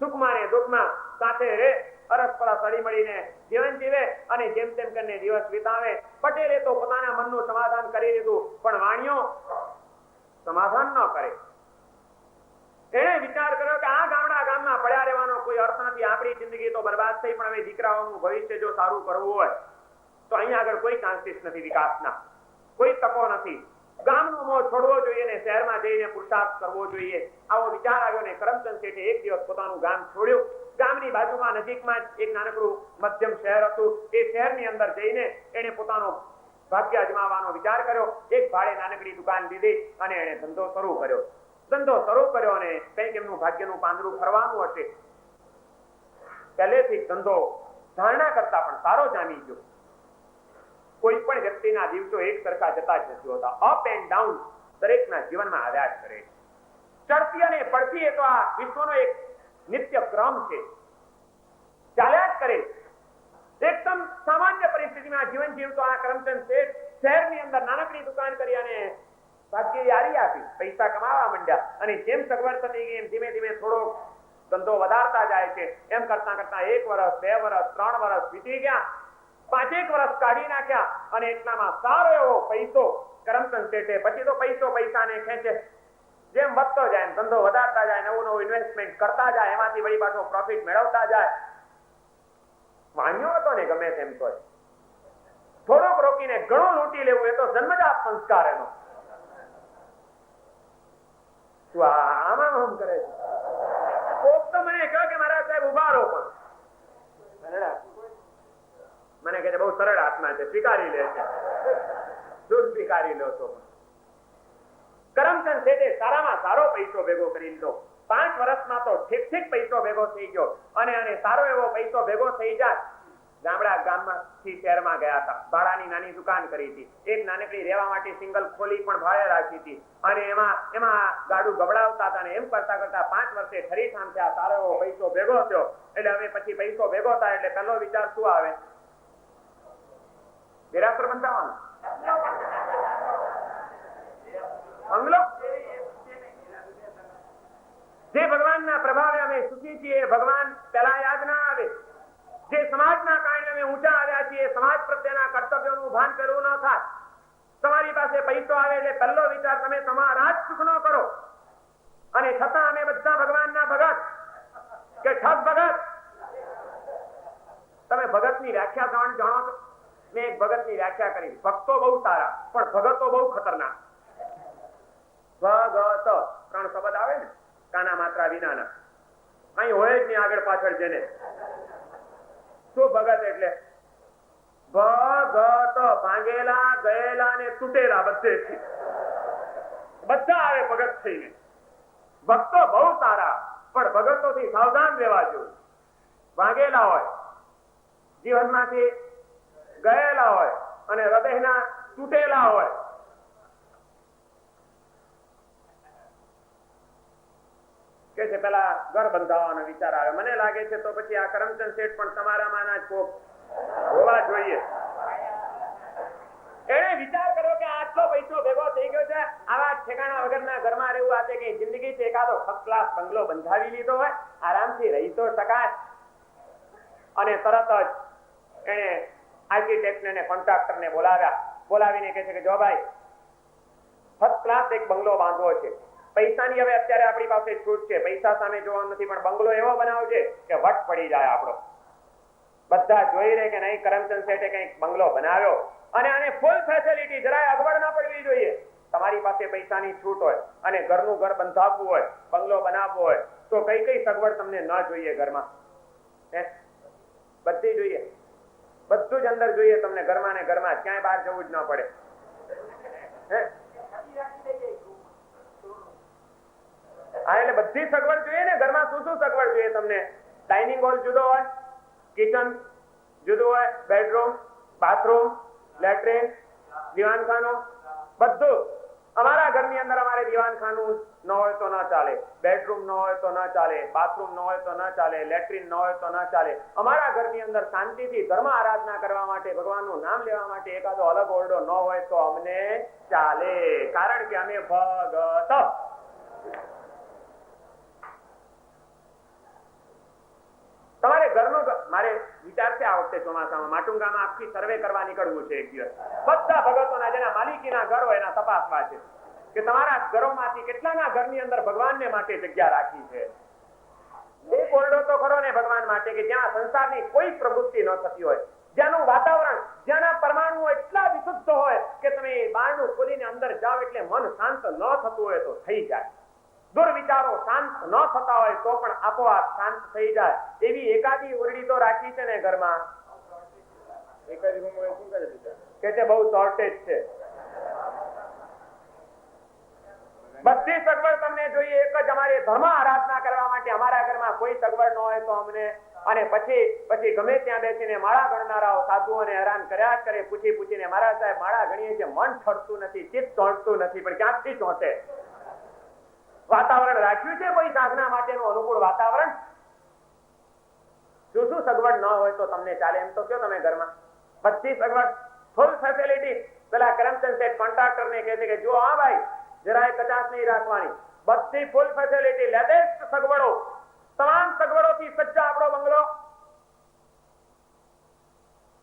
સુખમાં ને દુઃખમાં સાથે રહે, પરસ્પર સળી મળીને જીવન જીવે અને જેમ તેમ કરીને દિવસ વિતાવે. પટેલે તો પોતાના મનનું સમાધાન કરી લીધું પણ વાણિયો સમાધાન ન કરે. એને વિચાર કર્યો કે આ ગામમાં પડ્યા રહેવાનો કોઈ અર્થ નથી, આપણી જિંદગી તો બરબાદ થઈ, પણ હવે દીકરાઓનું ભવિષ્ય જો સારું કરવું હોય તો અહીંયા આગળ કોઈ ચાન્સીસ નથી, વિકાસના કોઈ તકો નથી. ગામનો મોહ છોડવો જોઈએ ને શહેરમાં જઈને પુરુષાર્થ કરવો જોઈએ. આવો વિચાર આવ્યો ને કરમચંદ શેઠે એક દિવસ પોતાનું ગામ છોડ્યું. ગામની બાજુમાં નજીકમાં જ એક નાનકડું મધ્યમ શહેર હતું. એ શહેરની અંદર જઈને એને પોતાનો ભાગ્ય અજમાવવાનો વિચાર કર્યો. એક ભાડે નાનકડી દુકાન લીધી અને એને ધંધો શરૂ કર્યો અને કંઈક એમનું ભાગ્યનું પાંદડું ફરવાનું હશે. પહેલેથી ધંધો ધારણા કરતા પણ સારો જામી ગયો. કોઈ પણ વ્યક્તિના દિવસો એક સરખા જતા જ નથી હોતા. અપ એન્ડ ડાઉન દરેકના જીવનમાં આવ્યા જ કરે. ચડતી અને પડતી એ તો આ વિશ્વનો એક નિત્ય ક્રમ છે, ચાલ્યા જ કરે. એકદમ સામાન્ય પરિસ્થિતિમાં જીવન જીવતો આ કરમચંદ શેઠ શહેરની અંદર નાનકડી દુકાન કરી અને ભાગ્ય યારી આપી, પૈસા કમાવા માંડ્યા અને જેમ સગવડ થતી ગઈ એમ ધીમે ધીમે થોડો ધંધો વધારતા જાય છે. એમ કરતા 1 વર્ષ, 2 વર્ષ, 3 વર્ષ વીતી ગયા. 5 વર્ષ કાઢી નાખ્યા અને એટલામાં સારો એવો પૈસો કરમચંદ શેઠે, પછી તો પૈસાને ખેંચે, જેમ વધતો જાય એમ ધંધો વધારતા જાય, નવું ઇન્વેસ્ટમેન્ટ કરતા જાય, એમાંથી વળી પાછો પ્રોફિટ મેળવતા જાય. વાણિયો હતો ને ગમે તેમ તો થોડોક રોકીને ઘણું લૂંટી લેવું એ તો જન્મજાત સંસ્કાર એનો. શું આમાં આમ કરે છે? કોક તો મને કહ્યું કે મારા સાહેબ ઉભા રહો, પણ મને કહે છે બહુ સરળ આત્મા છે, સ્વીકારી લે છે. શું સ્વીકારી લો છો? કરમચંદ શેઠે સારામાં સારો પૈસો ભેગો કરી લીધો. 5 વર્ષમાં તો ઠીક પૈસો ભેગો થઈ ગયો અને સારો એવો પૈસો ભેગો થઈ જાય. ગામમાંથી શહેરમાં ગયા હતા, ભાડાની નાની દુકાન કરી હતી, એક નાનકડી રહેવા માટે સિંગલ ખોલી પણ ભાડે રાખી હતી, અને એમાં ગાડું ગબડાવતા હતા, અને એમ કરતા 5 વર્ષે ઠરીઠામ થયા, સારો એવો પૈસો ભેગો થયો. એટલે હવે પછી પૈસો ભેગો થાય એટલે પહેલો વિચાર શું આવે? દેરાસર બંધાવવાનો, બંગલો. જે ભગવાનના પ્રભાવે અમે સુખી છીએ, ભગવાન પેલા યાદ ના આવે. જે સમાજના કારણે અમે ઊંચા આવ્યા છીએ, સમાજ પ્રત્યેના કર્તવ્યોનું ભાન પેલું ન થાય. તમારી પાસે પૈસો આવે એટલે પહેલો વિચાર તમે તમારા જ સુખનો કરો, અને છતાં અમે બધા ભગવાનના ભગત કે ઠગ ભગત. તમે ભગતની વ્યાખ્યા જાણો છો? મેં એક ભગતની વ્યાખ્યા કરી, ભક્તો બહુ સારા પણ ભગતો બહુ ખતરનાક. ભગત 3 શબ્દ આવે ને, કાના માત્રા વિનાના, અહીં હોય જ નહીં આગળ પાછળ જેને. શું ભગત એટલે? ભગત ભાંગેલા, ગયેલા ને તૂટેલા બધેથી બધા આવે ભગત થઈને. ભક્તો બહુ સારા પણ ભગતોથી સાવધાન રહેવા જોઈએ. ભાંગેલા હોય, જીવનમાંથી ગયેલા હોય અને હૃદયના તૂટેલા હોય. કે છે પેલા ઘર બંધાવવાનો વિચાર આવે. મને લાગે છે તો પછી આ કરમચંદ શેઠ પણ તમારામાંના જ કોક હોવા જોઈએ. એને વિચાર કર્યો કે આટલો પૈસો ભેગો થઈ ગયો છે, આવા ઠેકાણા વગરના ઘરમાં રહેવું, આ કઈ જિંદગી છે, એકાદો ફર્સ્ટ ક્લાસ બંગલો બંધાવી લીધો હોય, આરામથી રહી તો શકાય. અને તરત જ એને આર્કિટેક્ટ ને કોન્ટ્રાક્ટર ને બોલાવીને કહે છે કે જો ભાઈ, ફર્સ્ટ ક્લાસ એક બંગલો બાંધવો છે. પૈસાની હવે અત્યારે આપણી પાસે છૂટ છે, પૈસા સામે જોવાનું નથી, પણ બંગલો એવો બનાવજે કે વટ પડી જાય આપણો. બધા જોઈ રહે કે નહીં, કરમચંદ શેઠે કંઈક બંગલો બનાવ્યો, અને આને ફૂલ ફેસિલિટી, જરાય અગવડ ના પડવી જોઈએ. તમારી પાસે પૈસાની છૂટ હોય અને ઘરનું ઘર બંધાવવું હોય, બંગલો બનાવવો હોય, તો કઈ સગવડ તમને ન જોઈએ ઘરમાં? બધી જોઈએ, બધું જ અંદર જોઈએ તમને, ઘરમાં ને ઘરમાં, ક્યાંય બહાર જવું જ ન પડે. હા, એટલે બધી સગવડ જોઈએ ને ઘરમાં. શું સગવડ જોઈએ તમને? ડાઇનિંગ હોલ જુદો હોય, કિચન જુદું હોય, બેડરૂમ, બાથરૂમ, લેટ્રિન, દીવાનખાનું, બધું. અમારા ઘરની અંદર અમારે દીવાનખાનું ન હોય તો ન ચાલે, બેડરૂમ ન હોય તો ન ચાલે, બાથરૂમ ન હોય તો ન ચાલે, લેટ્રિન ન હોય તો ન ચાલે. અમારા ઘરની અંદર શાંતિથી ધર્મ આરાધના કરવા માટે, ભગવાનનું નામ લેવા માટે એકાદો અલગ ઓરડો ન હોય તો અમને ચાલે, કારણ કે અમે ભગત. તમારે ઘરનું, મારે વિચાર છે આ વખતે ચોમાસામાં માટુંગામાં આખી સર્વે કરવા નીકળવું છે એક દિવસ. બધા ભગતોના જેના માલિકીના ઘર હોય એના તપાસવા છે કે તમારા ઘરોમાંથી કેટલાના ઘરની અંદર ભગવાનને માટે જગ્યા રાખી છે. એક ઓરડો તો ખરો ને ભગવાન માટે કે જ્યાં સંસારની કોઈ પ્રવૃત્તિ ન થતી હોય, જ્યાંનું વાતાવરણ, જ્યાંના પરમાણુઓ એટલા વિશુદ્ધ હોય કે તમે બારણું ખોલીને અંદર જાઓ એટલે મન શાંત ન થતું હોય તો થઈ જાય. દુર્વિચારો શાંત ન થતા હોય તો પણ આપોઆપ શાંત થઈ જાય. એવી એકાદી ઓરડી તો રાખી છે ને ઘરમાં. એક જ રૂમ હોય, શું કરે કે છે બહુ શોર્ટેજ છે. બધી સગવડ તમને જોઈએ. એક જ અમારે ધર્મ આરાધના કરવા માટે અમારા ઘરમાં કોઈ સગવડ ન હોય તો અમને, અને પછી ગમે ત્યાં બેસીને માળા ગણનારાઓ સાધુઓને હેરાન કર્યા જ કરે, પૂછીને મારા સાહેબ માળા ગણીએ છીએ, મન છોડતું નથી, ચિત્ત ચોંટતું નથી, પણ ક્યાંથી ચોંટે? વાતાવરણ રાખ્યું છે કોઈ સાધના માટેનું અનુકૂળ વાતાવરણ? શું સગવડ ન હોય તો તમને ચાલે? એમ તો કયો તમે ઘરમાં બધી સગવડ, ફૂલ ફેસિલિટી. પેલા કરમચંદ શેઠ કોન્ટ્રાક્ટર ને કહે છે કે જો હા ભાઈ, જરાય કચાશ નહીં રાખવાની, બધી ફૂલ ફેસિલિટી, લેટેસ્ટ સગવડો, તમામ સગવડોથી સજ્જ આપણો બંગલો.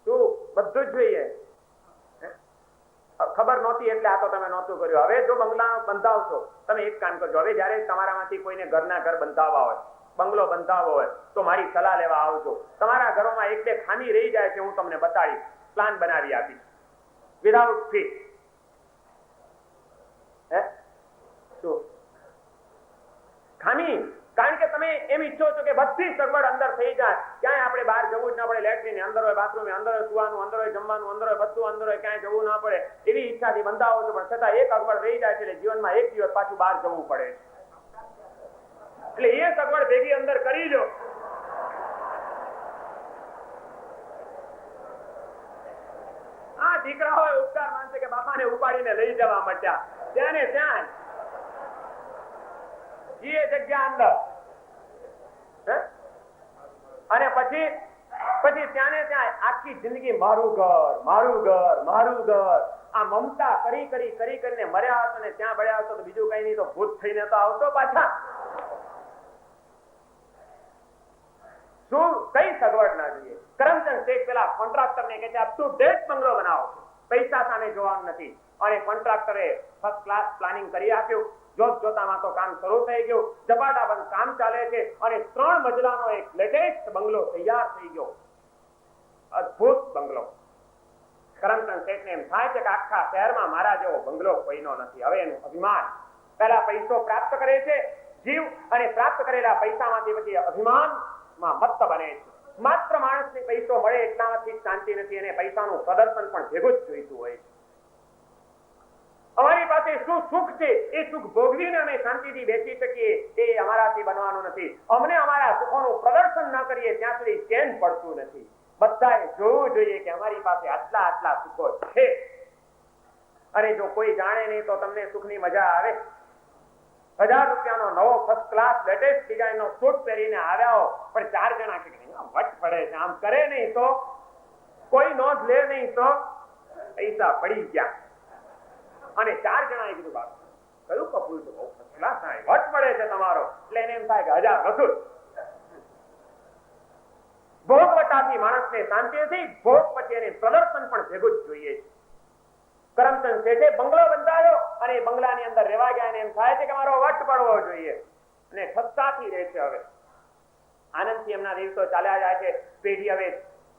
શું બધું જ જોઈએ. ખબર નહોતી એટલે આ તો તમે નહોતું કર્યું. હવે જો બંગલા બંધાવશો, તમે એક કામ કરજો, હવે જયારે તમારામાંથી કોઈને ઘરના ઘર બંધાવવા હોય, બંગલો બંધાવવો હોય, તો મારી સલાહ લેવા આવજો. તમારા ઘરોમાં એક બે ખામી રહી જાય છે, હું તમને બતાડીશ, પ્લાન બનાવી આપીશ વિધાઉટ ફી. શું ખામી? કારણ કે તમે એમ ઈચ્છો છો કે બધી સગવડ અંદર થઈ જાય, ક્યાંય આપણે બહાર જવું જ ના પડે, લેટ્રિન અંદર હોય, બાથરૂમ અંદર હોય, સુવાનું અંદર હોય, જમવાનું અંદર હોય, બધું અંદર હોય, ક્યાંય જવું ના પડે, એવી ઈચ્છાથી બંધાવો છો, પણ છતાં એક અગવડ રહી જાય છે, એટલે જીવનમાં એક દિવસ પાછું બહાર જવું પડે. એટલે એ સગવડ ભેગી અંદર કરી લો. આ દીકરા હોય ઉપકાર માનશે કે બાપાને ઉપાડીને લઈ જવા માંડ્યા, ત્યાં ને ત્યાં એ જગ્યા અંદર, અને પછી ત્યાં ને ત્યાં આખી જિંદગી મારું ઘર, મારું ઘર, મારું ઘર, આ મમતા કરી કરીને મર્યા હતો ને ત્યાં બળ્યા હતો, તો બીજું કઈ નહીં તો ભૂત થઈને તો આવતો પાછા. શું કઈ સગવડ ના જોઈએ? કરમચંદ શેઠ પેલા કોન્ટ્રાક્ટર ને કહે છે અપ ટુ ડેટ બંગલો બનાવો, પૈસા સામે જોવાનું નથી. અને કોન્ટ્રાક્ટરે ફર્સ્ટ ક્લાસ પ્લાનિંગ કરી આપ્યું. જોતામાં તો કામ શરૂ થઈ ગયું, ઝપાટાબંધ કામ ચાલે છે, અને 3 મજલાનો એક લેટેસ્ટ બંગલો તૈયાર થઈ ગયો. અદ્ભુત બંગલો. કરમચંદ શેઠને એમ થાય છે કે આખા શહેરમાં મારા જેવો બંગલો કોઈનો નથી. હવે એનું અભિમાન, પહેલા પૈસો પ્રાપ્ત કરે છે જીવ, અને પ્રાપ્ત કરેલા પૈસામાંથી પછી અભિમાનમાં મત્ત બને છે. માત્ર માણસને પૈસો મળે એટલામાંથી શાંતિ નથી, અને પૈસાનું પ્રદર્શન પણ ભેગું જ જોઈતું હોય છે. અમારી પાસે શું સુખ છે એ સુખ ભોગવીને અમે શાંતિથી બેસી શકીએ, એ અમારાથી બનવાનું નથી. અમને અમારા સુખોનું પ્રદર્શન ન કરીએ ત્યાં સુધી ચેન પડતું નથી. બધાએ જોવું જોઈએ કે અમારી પાસે આટલા સુખો છે, અને જો કોઈ જાણે નહીં તો તમને સુખની મજા આવે? 1000 રૂપિયાનો નવો ફર્સ્ટ ક્લાસ લેટેસ્ટ ડિઝાઇનનો સૂટ પહેરીને આવ્યા હો, પણ 4 જણા કે વટ પડે છે, આમ કરે નહીં તો, કોઈ નોંધ લે નહીં તો પૈસા પડી ગયા. અને 4 જણાએ કીધું બાપ કયું કપૂર તો બહુ ફર્સ્ટ ક્લાસ થાય, વટ પડે છે તમારો. એટલે એને એમ થાય કે 1000 વસૂલ. ભોગવટાથી માણસને શાંતિ નથી, ભોગ પછી એને પ્રદર્શન પણ ભેગું જ જોઈએ છે. કરમચંદ શેઠે બંગલો બંધાયો, અને બંગલાની અંદર રહેવા ગયા, અને એમ થાય છે કે મારો વટ પડવો જોઈએ, અને ઠસાથી રહે છે. હવે આનંદથી એમના દિવસો ચાલ્યા જાય છે. પેઢી હવે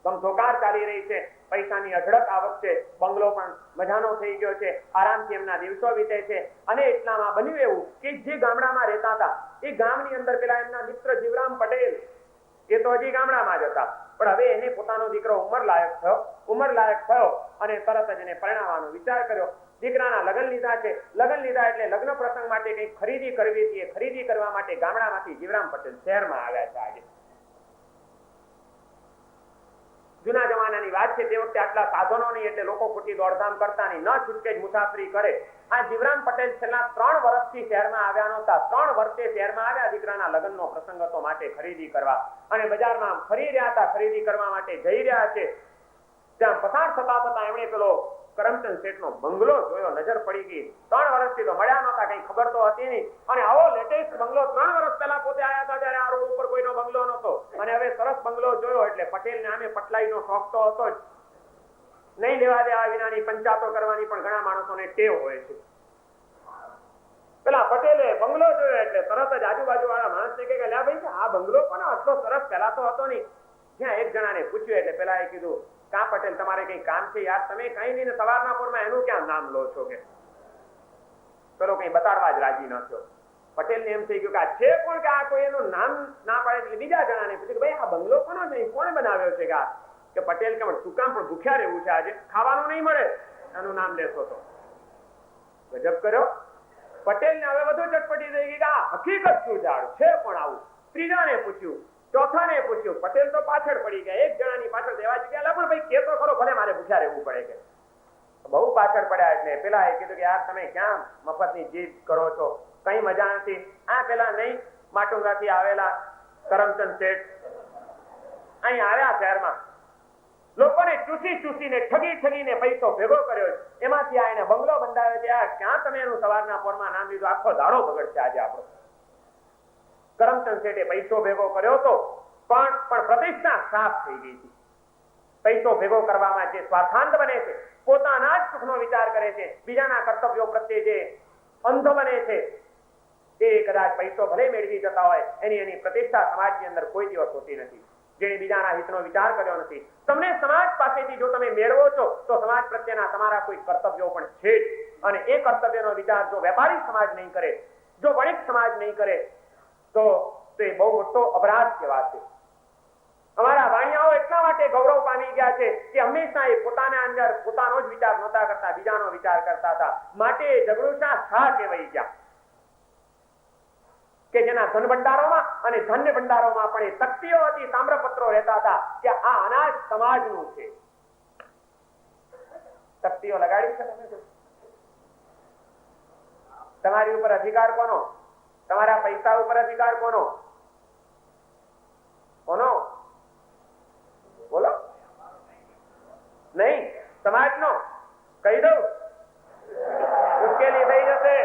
ધમધોકાર ચાલી રહી છે, પૈસાની અઢળક આવક છે, બંગલો પણ મજાનો થઈ ગયો છે, આરામથી એમના દિવસો વીતે છે. અને એટલામાં બન્યું એવું કે જે ગામડામાં રહેતા હતા એ ગામની અંદર પેલા એમના મિત્ર જીવરામ પટેલ, એ તો હજી ગામડામાં જ હતા, પણ હવે એને પોતાનો દીકરો ઉંમર લાયક થયો અને તરત જ એને પરણાવવાનો વિચાર કર્યો. દીકરાના લગ્ન લીધા છે. લગ્ન લીધા એટલે લગ્ન પ્રસંગ માટે કંઈક ખરીદી કરવી હતી. ખરીદી કરવા માટે ગામડામાંથી જીવરામ પટેલ શહેરમાં આવ્યા છે. આજે જૂના જમાનાની વાત છે, તે વખતે આટલા સાધનો નહીં, એટલે લોકો ખોટી દોડધામ કરતા નહીં, ન છૂટકે જ મુસાફરી કરે. આ જીવરામ પટેલ છેલ્લા 3 વર્ષથી શહેરમાં આવ્યા નહોતા. 3 વર્ષે શહેરમાં આવ્યા, દીકરાના લગ્નનો પ્રસંગ હતો માટે ખરીદી કરવા, અને બજારમાં ફરી રહ્યા હતા, ખરીદી કરવા માટે જઈ રહ્યા છે. ત્યાં પસાર થતા એમણે પેલો કરમચંદ શેઠનો બંગલો જોયો, નજર પડી ગઈ. 3 વર્ષથી તો મળ્યા નહોતા, કઈ ખબર તો હતી નહીં, અને આવો લેટેસ્ટ બંગલો 3 વર્ષ પહેલા પોતે આવ્યા હતા ત્યારે આ રોડ ઉપર કોઈનો બંગલો નહોતો, અને હવે સરસ બંગલો જોયો. એટલે પટેલને આમે પટલાઈનો શોખ તો હતો જ નહીં. લેવા દેવા વિનાની પંચાતો કરવાની પણ ઘણા માણસોને ટેવ હોય છે. પેલા પટેલે બંગલો જોયો એટલે તરત જ આજુબાજુ વાળા માણસને કહે કે લ્યા ભાઈ, આ બંગલો પણ આટલો સરસ પહેલા તો હતો નહીં. જ્યાં એક જણાને પૂછ્યું એટલે પેલા એ કીધું, કા પટેલ તમારે કઈ કામ છે યાર? તમે કઈ નહીં, સવારના પોરમાં એનું ક્યાં નામ લો છો? કે પેલો કઈ બતાડવા જ રાજી ન થયો. પટેલ ને એમ થઈ ગયું કે આ છે કોણ, કે આ કોઈ એનું નામ ના પાડે. એટલે બીજા જણાને પૂછ્યું કે ભાઈ આ બંગલો કોનો છે, કોણે બનાવ્યો છે? કે પટેલ કે શું કામ પણ ભૂખ્યા રહેવું છે, આજે ખાવાનું નહીં મળે, એનું નામ લેશો તો? ગજબ કર્યો. પટેલ ને હવે વધુ ચટપટી થઈ ગઈ કે આ હકીકત શું જાણ છે પણ આવું. ત્રીજાને પૂછ્યું, ચોથાને પૂછ્યું. પટેલ તો પાછળ પડી ગયા, એક જણાની પાછળ દેવા જગ્યા, પણ ભાઈ કેતો ખરો, ભલે મારે ભૂખ્યા રહેવું પડે. કે બહુ પાછળ પડ્યા. એટલે પેલા એ કીધું કે યાર તમે ક્યાં મફતની જીદ કરો છો, કઈ મજા નથી. આ પેલા નહીં માટુંગાથી આવેલા કરમચંદ શેઠ અહીં આવ્યા શહેરમાં, લોકોને ચૂસીને ઠગીને પૈસો ભેગો કર્યો, એમાંથી આ એને બંગલો બંધાવ્યો છે. આ ક્યાં તમે એનું સવારના પોરમાં નામ લીધું? આખો દાડો બગડશે આજે આપણો. કરમચંદ શેઠે પૈસો ભેગો કર્યો હતો, પણ પ્રતિષ્ઠા સાફ થઈ ગઈ હતી. પૈસો ભેગો કરવામાં જે સ્વાર્થાંત બને છે, પોતાના જ સુખનો વિચાર કરે છે, બીજાના કર્તવ્યો પ્રત્યે જે અંધ બને છે, એ કદાચ પૈસો ભલે મેળવી જતા હોય, એની પ્રતિષ્ઠા સમાજની અંદર કોઈ દિવસ હોતી નથી. જેને બીજાના હિતનો વિચાર કર્યો નથી. તમને સમાજ પાસેથી જો તમે મેળવો છો તો સમાજ પ્રત્યેના તમારા કોઈ કર્તવ્યો પણ છે જ, અને એ કર્તવ્યનો વિચાર જો વેપારી સમાજ નહીં કરે, જો વણિક સમાજ નહીં કરે, તો એ બહુ મોટો અપરાધ કહેવાશે. અમારા વાણિયાઓ એટલા માટે ગૌરવ પામી ગયા છે કે હંમેશા એ પોતાના અંદર પોતાનો જ વિચાર નહોતા કરતા, બીજાનો વિચાર કરતા હતા. માટે ઝઘડુશા શાહ કહેવાઈ ગયા, કે જેના ધન ભંડારોમાં અને ધન્ય ભંડારોમાં પણ એ તકતીઓ હતી, તામ્રપત્રો રહેતા હતા કે આ અનાજ સમાજનું છે. તકતીઓ લગાડી છે તમે? તમારી ઉપર અધિકાર કોનો? તમારા પૈસા ઉપર અધિકાર કોનો? કોનો? બોલો. નહીં, સમાજનો. કહી દઉં, મુશ્કેલી થઈ જશે.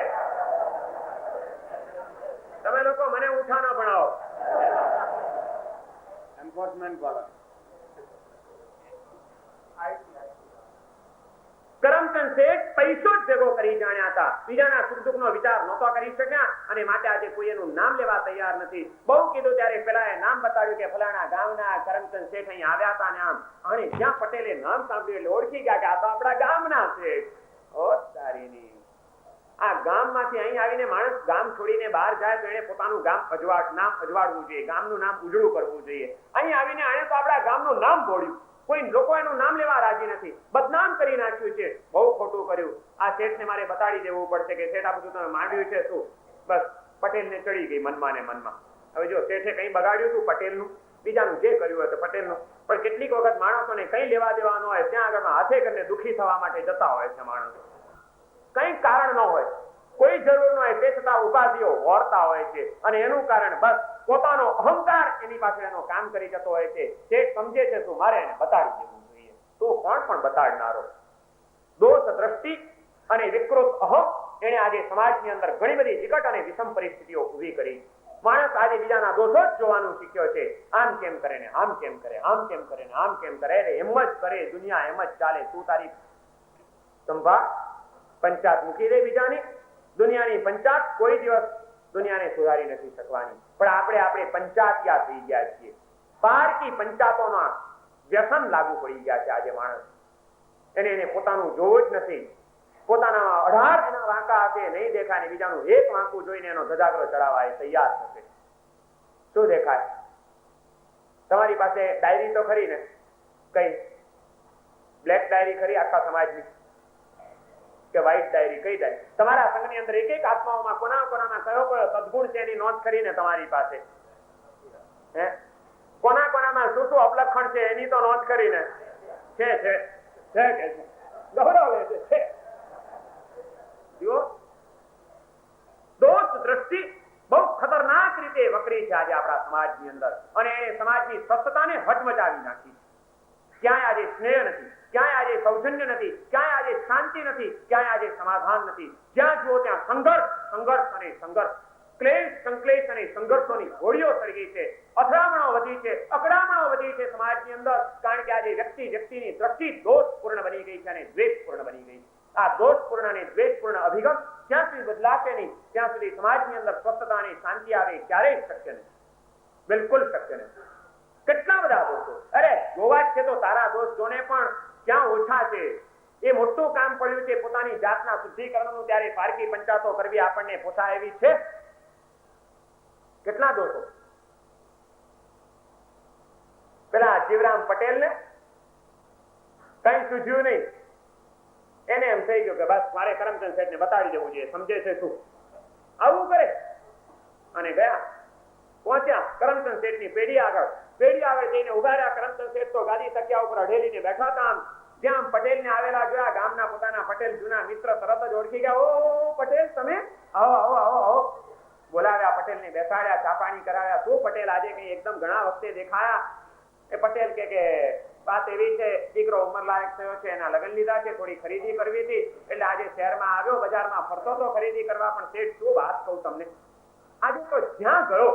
તમે લોકો મને ઉઠા ના ભણાવો. એન્ફોર્સમેન્ટ વાળા કરમચંદ શેઠ પૈસો જ ભેગો કરી જાણ્યા હતા, બીજાના સુખ દુઃખનો વિચાર નહોતો કરી શક્યા, અને માટે આજે કોઈ એનું નામ લેવા તૈયાર નથી. બહુ કીધું ત્યારે પેલા નામ બતાડ્યું કે ફલાણા ગામના કરમચંદ શેઠ અહીં આવ્યા હતા ને આમ, અને જ્યાં પટેલે નામ સાંભળ્યું એટલે ઓળખી ગયા કે આ તો આપણા ગામના શેઠ. ઓ તારીની, આ ગામમાંથી અહીં આવીને માણસ ગામ છોડીને બહાર જાય તો એને પોતાનું નામ અજવાળવું જોઈએ, ગામનું નામ ઉજળું કરવું જોઈએ. અહીં આવીને આને તો આપણા ગામનું નામ બોળ્યું, કોઈ લોકો એનું નામ લેવા રાજી નથી, બદનામ કરી નાખ્યું છે. બહુ ખોટું કર્યું. આ શેઠને મારે બતાડી દેવું પડશે કે શેઠ આ બધું તમે માંડ્યું છે શું? બસ પટેલને ચડી ગઈ મનમાં ને મનમાં. હવે જો શેઠે કઈ બગાડ્યું હતું પટેલનું, બીજાનું જે કર્યું હોય તો પટેલનું, પણ કેટલીક વખત માણસોને કઈ લેવા દેવા ન હોય, ત્યાં આગળ હાથે કરીને દુઃખી થવા માટે જતા હોય છે માણસો. કઈ કારણ ન હોય, કોઈ જરૂર ન હોય, તે છતાં ઉપાધિઓ વોરતા હોય છે, અને એનું કારણ બસ પોતાનો અહંકાર એની પાસે એનો કામ કરી જતો હોય છે. તે સમજે છે શું મારે એને બતાડી દેવું જોઈએ. તો કોણ પણ બતાડનારો? દોષ દ્રષ્ટિ અને વિકૃત અહમ એને આજે સમાજની અંદર ઘણી બધી વિકટ અને વિષમ પરિસ્થિતિઓ ઊભી કરી. માણસ આજે બીજાના દોષો જ જોવાનું શીખ્યો છે. આમ કેમ કરે ને આમ કેમ કરે, આમ કેમ કરે ને આમ કેમ કરે, એમ જ કરે, દુનિયા એમ જ ચાલે. તું તારી સંભા પંચાત મૂકી દે બીજાની. દુનિયાની પંચાત કોઈ દિવસ દુનિયાને સુધારી નથી શકવાની. પણ આપણે પંચાતિયા થઈ ગયા છીએ. પારકી પંચાતોના વ્યસન લાગુ પડી ગયા છે આજે માણસ. એને પોતાનું જોવું જ નથી. પોતાના 18 એના વાંકા હશે નહીં દેખાય, ને બીજાનું એક વાંકું જોઈને એનો ધજાગરો ચડાવવા એ તૈયાર થશે. શું દેખાય? તમારી પાસે ડાયરી તો ખરી ને? કઈ બ્લેક ડાયરી ખરી આખા સમાજની કે વ્હાઈટ ડાયરી? કઈ ડાયરી? તમારા સંઘની અંદર એક આત્માઓમાં કોનામાં કયો સદગુણ છે એની નોંધ કરીને તમારી પાસે હે? કોનામાં શું અપલક્ષણ છે એની તો નોંધ કરીને છે કે ગૌરવ છે. દોષ દ્રષ્ટિ બહુ ખતરનાક રીતે વકરી છે આજે આપણા સમાજની અંદર, અને એને સમાજની સ્વસ્થતાને હચમચાવી નાખી. ક્યાંય આજે સ્નેહ નથી, ક્યાંય આજે સૌજન્ય નથી, ક્યાંય આજે શાંતિ નથી, ક્યાંય આજે સમાધાન નથી. જ્યાં જુઓ ત્યાં સંઘર્ષ અને સંઘર્ષ, ક્લેશ સંકલેશ અને સંઘર્ષોની હોડીઓ સળગી છે. અથડામણો વધી છે, અકડામણો વધી છે સમાજની અંદર, કારણ કે આજે વ્યક્તિની દ્રષ્ટિ દોષપૂર્ણ બની ગઈ છે અને દ્વેષપૂર્ણ બની ગઈ છે. આ દોષપૂર્ણ અને દ્વેષપૂર્ણ અભિગમ જ્યાં સુધી બદલાશે નહીં ત્યાં સુધી સમાજની અંદર સ્વસ્થતા અને શાંતિ આવે ક્યારેય શક્ય નથી, બિલકુલ શક્ય નથી. કેટલા બધા દોષો, અરે જોવા જ છે તો તારા દોષ જોને પણ ક્યાં ઓછા છે. એ મોટું કામ પડ્યું છે પોતાની જાતના શુદ્ધિકરણનું, ત્યારે પારકી પંચાતો કરવી આપણને પોસાય એવી છે? કેટલા દોષો. પેલા જીવરામ પટેલ ને કઈ સૂઝ્યું નહીં, એને એમ થઈ ગયું કે બસ મારે કરમચંદ શેઠને બતાડી દેવું જોઈએ, સમજે છે શું? આવું કરે અને ગયા. પહોંચ્યા કરમચંદ શેઠની પેઢી આગળ જઈને ઉભા રહ્યા. કરમચંદ શેઠ તો ગાદી તકિયા ઉપર અઢેલીને બેઠા હતા. જ્યાં પટેલને આવેલા જોયા, ગામના પોતાના પટેલ જૂના મિત્ર તરત જ ઓળખી ગયા. ઓ પટેલ, તમે આવો. બોલાવ્યા, પટેલને બેસાડ્યા, ચા પાણી કરાવ્યા. શું પટેલ આજે કઈ એકદમ ઘણા વખતે દેખાયા? એ પટેલ કે વાત એવી છે, દીકરો ઉંમરલાયક થયો છે, એના લગ્ન લીધા છે, થોડી ખરીદી કરવી હતી, એટલે આજે શહેરમાં આવ્યો, બજારમાં ફરતો તો ખરીદી કરવા. પણ શેઠ શું વાત કહું તમને, આજે તો જ્યાં ગયો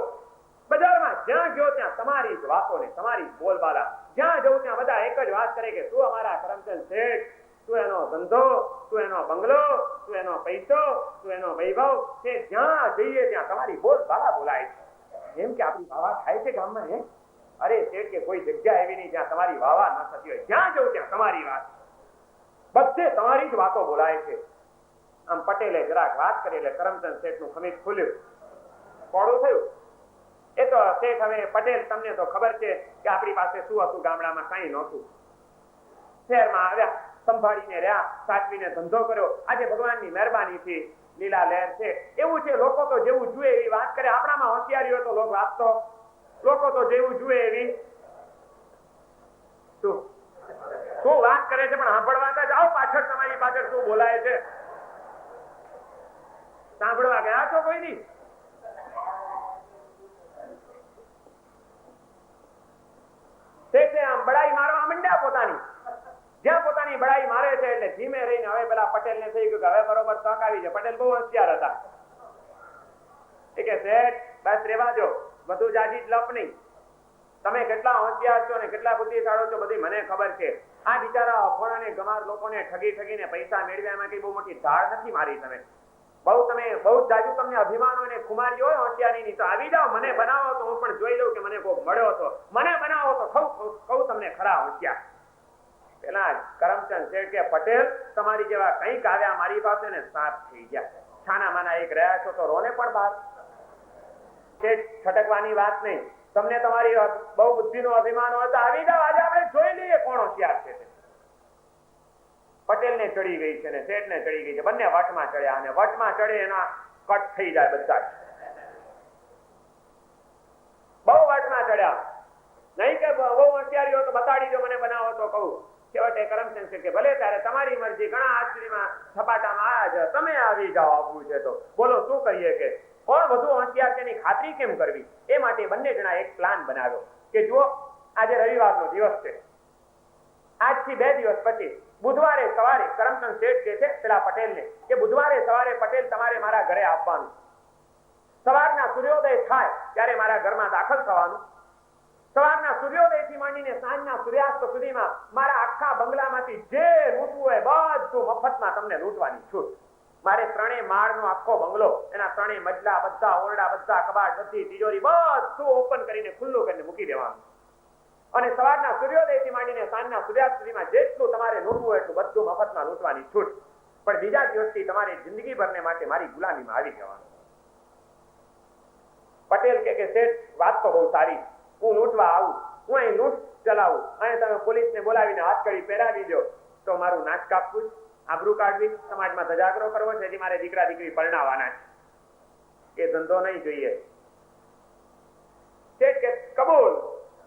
બજારમાં, જ્યાં ગયો ત્યાં તમારી જ વાતો ને તમારી બોલબાલા. જ્યાં જવું ત્યાં બધા એક જ વાત કરે કે તું અમારા કરમચંદ શેઠ, તું એનો ધંધો, તું એનો બંગલો, તું એનો પૈસો, તું એનો વૈભવ, તે જ્યાં જઈએ ત્યાં તમારી બોલબાલા બોલાય છે. એમ કે આપણી વાવા થાય છે ગામમાં? હે અરે શેઠ કે કોઈ જગ્યા એવી નહીં જ્યાં તમારી વાવા ન થતી હોય. જ્યાં જવું ત્યાં તમારી વાત, બધે તમારી જ વાતો બોલાય છે. આમ પટેલે જરાક વાત કરી એટલે કરમચંદ શેઠનું ખમીજ ખુલ્યું, કોળું થયું. એ તો શેઠ હવે પટેલ તમને તો ખબર છે કે આપણી પાસે શું હતું, ગામડામાં કઈ નહોતું. શહેરમાં આવ્યા, સંભાળીને રહ્યા, સાચવીને ધંધો કર્યો. આજે ભગવાનની મહેરબાનીથી લીલા લહેર છે. એવું છે લોકો તો જેવું જુએ એવી વાત કરે. આપણામાં હોશિયારી હોય તો લોકો વાત તો, લોકો તો જેવું જુએ એવી શું વાત કરે છે, પણ સાંભળવા તો જાઓ પાછળ, તમારી પાછળ શું બોલાય છે સાંભળવા ગયા છો કોઈ નહીં? આમ બડાઈ મારવા માંડ્યા પોતાની. જ્યાં પોતાની બડાઈ મારે છે એટલે ધીમે રહીને હવે પેલા પટેલ ને થઈ ગયું કે હવે બરોબર તક આવી છે. પટેલ બહુ હોશિયાર હતા. એ કે શેઠ બસ રેવા દો, બધું જાજી જ લપ નહીં. તમે કેટલા હોશિયાર છો ને કેટલા બુદ્ધિશાળો છો બધી મને ખબર છે. આ બિચારા અફોણ અને ગમાર લોકોને ઠગીને પૈસા મેળવ્યા એમાં કઈ બહુ મોટી ધાડ નથી મારી. તમે બહુ જાજુ તમને અભિમાન હોય ને ખુમારી હોય હોશિયારીની તો આવી જાઓ, મને બનાવો તો હું પણ જોઈ લઉં કે મને કોઈ મળ્યો તો. મને બનાવો તો કહું તમને ખરા હોશિયાર. પેલા કરમચંદ શેઠ કે પટેલ તમારી જેવા કંઈક આવ્યા મારી પાસે ને સાત થઈ ગયા. છાના માના એક રહ્યા છો તો રોને પણ બહાર. શેઠ છટકવાની વાત નહીં. તમને તમારી બહુ બુદ્ધિનો અભિમાન હોય તો આવી જાઓ, આજે આપણે જોઈ લઈએ કોણ હોશિયાર છે. પટેલ ને ચડી ગઈ છે ને શેઠ ને ચડી ગઈ છે. બંને વટમાં ચડ્યા અને વટમાં ચડે એના કટ થઈ જાય બધા જ. બહુ વટમાં ચડ્યા. નહીં કે બહુ હોશિયારી હોય તો બતાડી દો, મને બનાવો તો કહું. છેવટે કરમચંદ શેઠ કે ભલે ત્યારે તમારી મરજી, ઘણા આશ્ચર્યમાં સપાટામાં આવ્યા છે, તમે આવી જાઓ આવવું છે તો બોલો શું કહીએ કે કોણ વધુ હોશિયાર છે એની ખાતરી કેમ કરવી. એ માટે બંને જણા એક પ્લાન બનાવ્યો કે જુઓ આજે રવિવારનો દિવસ છે. આજથી 2 દિવસ પછી બુધવારે સવારે કરમચંદ શેઠ કહે છે પેલા પટેલને કે બુધવારે સવારે પટેલ તમારે મારા ઘરે આવવાનું. સવારના સૂર્યોદય થાય ત્યારે મારા ઘરમાં દાખલ થવાનું. સવારના સૂર્યોદયથી માંડીને સાંજના સૂર્યાસ્ત સુધીમાં મારા આખા બંગલામાંથી જે લૂંટવું હોય બધું મફતમાં તમને લૂંટવાની છૂટ. મારે 3 માળનો આખો બંગલો, એના 3 મજલા, બધા ઓરડા, બધા કબાટ, બધી તિજોરી બધું ઓપન કરીને ખુલ્લું કરીને મૂકી દેવાનું. અને સવારના સૂર્યોદયથી માંડીને સાંજના સૂર્યાસ્ત સુધીમાં જેટલું તમારે લૂંટવું હોય એટલું બધું મફતમાં લૂંટવાની છૂટ. પણ બીજા દિવસથી તમારે જિંદગીભરને માટે મારી ગુલામીમાં આવી જવાનું. પટેલ કે શેઠ વાત તો બહુ સારી, હું લૂંટવા આવું, હું અહીં લૂંટ ચલાવું, અને તમે પોલીસને બોલાવીને હાથકડી પહેરાવી દો તો મારું નાક કાપવું, આબરૂ કાઢવી, સમાજમાં ધજાગરો કરવો છે, મારે દીકરા દીકરી પરણાવવાના છે, એ ધંધો નહીં જોઈએ. શેઠ કે કબૂલ,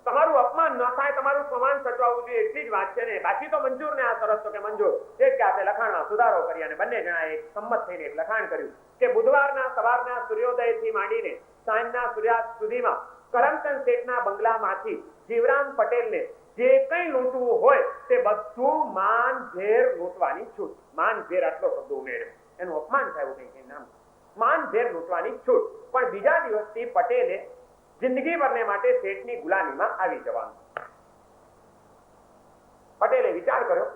તમારું અપમાન ન થાય, તમારું સમાન સચવાવું જોઈએ એટલી જ વાત છે ને, બાકી તો મંજૂર ને આ શરત તો કે મંજૂર. શેઠ કે આપણે લખાણમાં સુધારો કરી અને બંને જણા એક સંમત થઈને એક લખાણ કર્યું કે બુધવારના સવારના સૂર્યોદયથી માંડીને સાંજના સૂર્યાસ્ત સુધીમાં કરમચંદ શેઠના બંગલામાંથી જીવરામ પટેલને જે કંઈ લૂંટવું હોય તે બધું માનભેર લૂંટવાની છૂટ. માનભેર આટલો શબ્દ ઉમેર્યો, એનું અપમાન થયું કંઈક નામ. માનભેર લૂંટવાની છૂટ. પણ બીજા દિવસથી પટેલે જિંદગીભરને માટે શેઠની ગુલામીમાં આવી જવાનું. પટેલે વિચાર કર્યો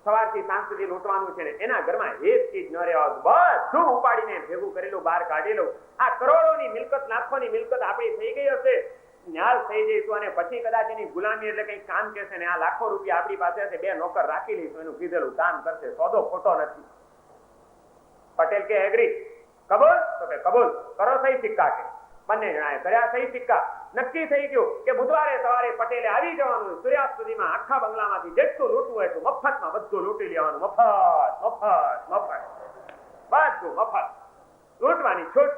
સવારથી સાંજ સુધી લૂંટવાનું છે ને એના ઘરમાં એક ચીજ ન રહેવાનું, બધું ઉપાડીને ભેગું કરેલું બહાર કાઢેલું. આ કરોડોની મિલકત, લાખોની મિલકત આપણી થઈ ગઈ હશે, ન્યાલ થઈ જઈશું અને પછી કદાચ એની ગુલામી એટલે કઈ કામ કહેશે ને આ લાખો રૂપિયા આપણી પાસે હશે, 2 નોકર રાખી લઈશું, એનું કીધેલું કામ કરશે, સોદો ખોટો નથી. પટેલ કે એગ્રી, કબૂલ? તો કે કબૂલ કરો, સહી સિક્કા. કે બંને જણાએ કર્યા સહી સિક્કા. નક્કી થઈ ગયું કે બુધવારે સવારે પટેલે આવી જવાનું. સૂર્યાસ્ત સુધીમાં આખા બંગલામાંથી જેટલું લૂંટવું હોય એટલું મફતમાં બધું લૂંટી લેવાનું. મફત મફત મફત બધું મફત લૂંટવાની છૂટ.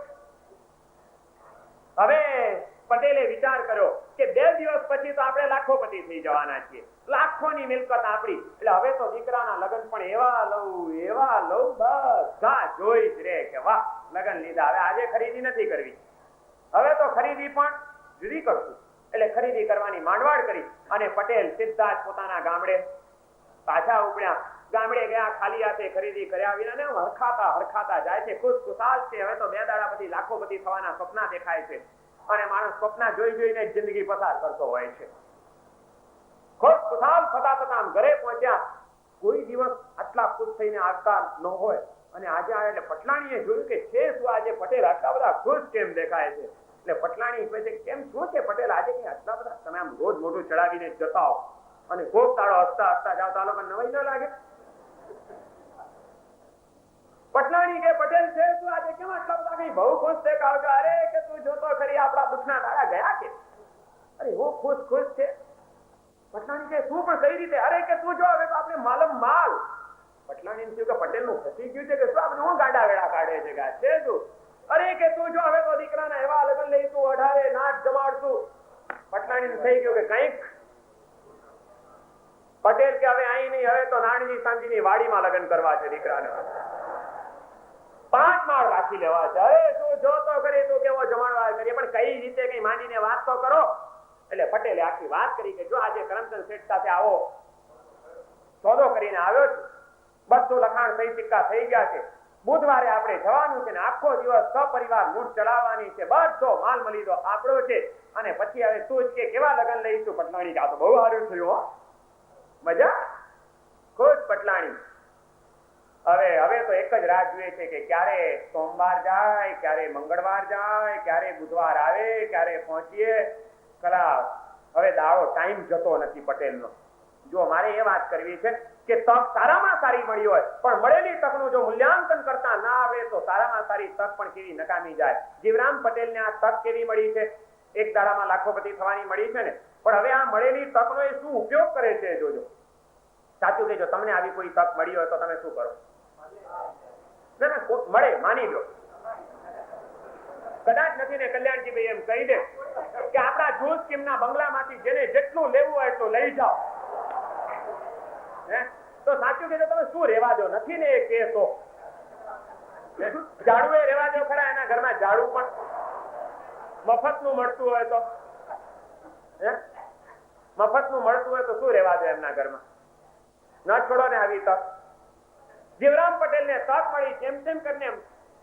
હવે પટેલે વિચાર કર્યો કે 2 દિવસ પછી તો આપણે લાખોપતિ થઈ જવાના છીએ, લાખોની મિલકત આપણી, એટલે હવે તો દીકરાના લગ્ન પણ એવા લઉં બધા જોઈ જ રે કે વાહ લગ્ન લીધા. હવે આજે ખરીદી નથી કરવી, હવે તો ખરીદી પણ જુદી કરશું. એટલે ખરીદી કરવાની માંડવાડ કરી અને પટેલ સીધા જ પોતાના ગામડે પાછા ઉપડ્યા. ગામડે ગયા, ખાલી હાથે ખરીદી કર્યા વિના ને હરખાતા જાય છે, ખુશખુશાલ છે. હવે તો 2 દાડા પછી લાખોપતિ થવાના સપના દેખાય છે અને માણસ સપના જોઈને જિંદગી પસાર કરતો હોય છે. ખુશ ખુશાલ થતા થતા આમ ઘરે પહોંચ્યા. કોઈ દિવસ આટલા ખુશ થઈને આવતા ન હોય અને આજે આવ્યા એટલે પટલાણીએ જોયું કે છે શું આજે પટેલ આટલા બધા ખુશ કેમ દેખાય છે. એટલે પટલાણી કહે છે કેમ શું છે પટેલ આજે કઈ આટલા બધા તમે આમ રોજ મોઢું ચડાવીને જતા હો અને કોક દાડો હસતા હસતા જાવ તો આ લોકો નવાઈ ન લાગે. પટલાણી કે પટેલ છે તું આજે કેમ આટલા બધા કઈ બહુ ખુશ દેખાવ છો. અરે કે તું જોતો ખરી આપણા દુઃખના દાડા ગયા કે. અરે હું ખુશ છે. પટલાણી કે શું પણ કઈ રીતે. અરે કે તું જો હવે તો આપણે માલમ માલ. પટલાણી થયું કે પટેલ નું ફસી ગયું છે કે શું આપણે હું ગાંડા વેળા કાઢે છે કે છે તું. અરે કે તું જો હવે તો દીકરાના એવા લગ્ન લઈ તું 18 નાચ જમાડતું. પટલાણી થઈ ગયું કે કઈક. પટેલ કે હવે અહીં નહીં હવે તો નાનજી સાંજીની વાડીમાં લગ્ન કરવા છે દીકરાને. 5 માળ રાખી લેવા છે. અરે તું જોતો કરી તું કેવો જમાડવા કરીએ પણ કઈ રીતે કઈ માંડીને વાત તો કરો. એટલે પટેલે આખી વાત કરી કે જો આજે કરમચંદ શેઠ સાથે આવો સોદો કરીને આવ્યો છું. બધું લખાણ સહી સિક્કા થઈ ગયા છે. બુધવારે આપણે જવાનું છે ને આખો દિવસ સપરિવાર મૂઠ ચડાવવાની છે. બધો માલ મળી દો આપણો છે અને પછી હવે તું જ કે કેવા લગ્ન લઈશું. પટલાણી આ તો બહુ સારું થયું. મજા ખુશ પટલાણી. હવે તો એક જ રાહ જોઈએ છે કે ક્યારે સોમવાર જાય, ક્યારે મંગળવાર જાય, ક્યારે બુધવાર આવે, ક્યારે પહોંચીએ. કલા હવે દાડો ટાઈમ જતો નથી પટેલનો. જો મારે એ વાત કરવી છે કે તક સારામાં સારી મળી હોય પણ મળેલી તકનું જો મૂલ્યાંકન કરતા ના આવે તો સારામાં સારી તક પણ કેવી નકામી જાય. જીવરામ પટેલને આ તક કેવી મળી છે. એક દાડામાં લાખોપતિ થવાની મળી છે ને પણ હવે આ મળેલી તકનો એ શું ઉપયોગ કરે છે જોજો. સાચું કે જો તમને આવી કોઈ તક મળી હોય તો તમે શું કરો. મળે માની લો કદાચ નથી ને કલ્યાણજીભાઈ એમ કહી દે કે આપણા જૂસ કિમના બંગલામાંથી જેને જેટલું લેવું હોય એટલું લઈ જાઓ. તો સાચું કે તમે શું રેવા દો નથી ને એ કે તો ઝાડુ એ રેવા દો ખરા. એના ઘરમાં ઝાડુ પણ મફતનું મળતું હોય તો મફતનું મળતું હોય તો શું રેવા દો એમના ઘરમાં. ન છોડો ને આવી તક. જીવરામ પટેલ ને તક મળી તેમ કરીને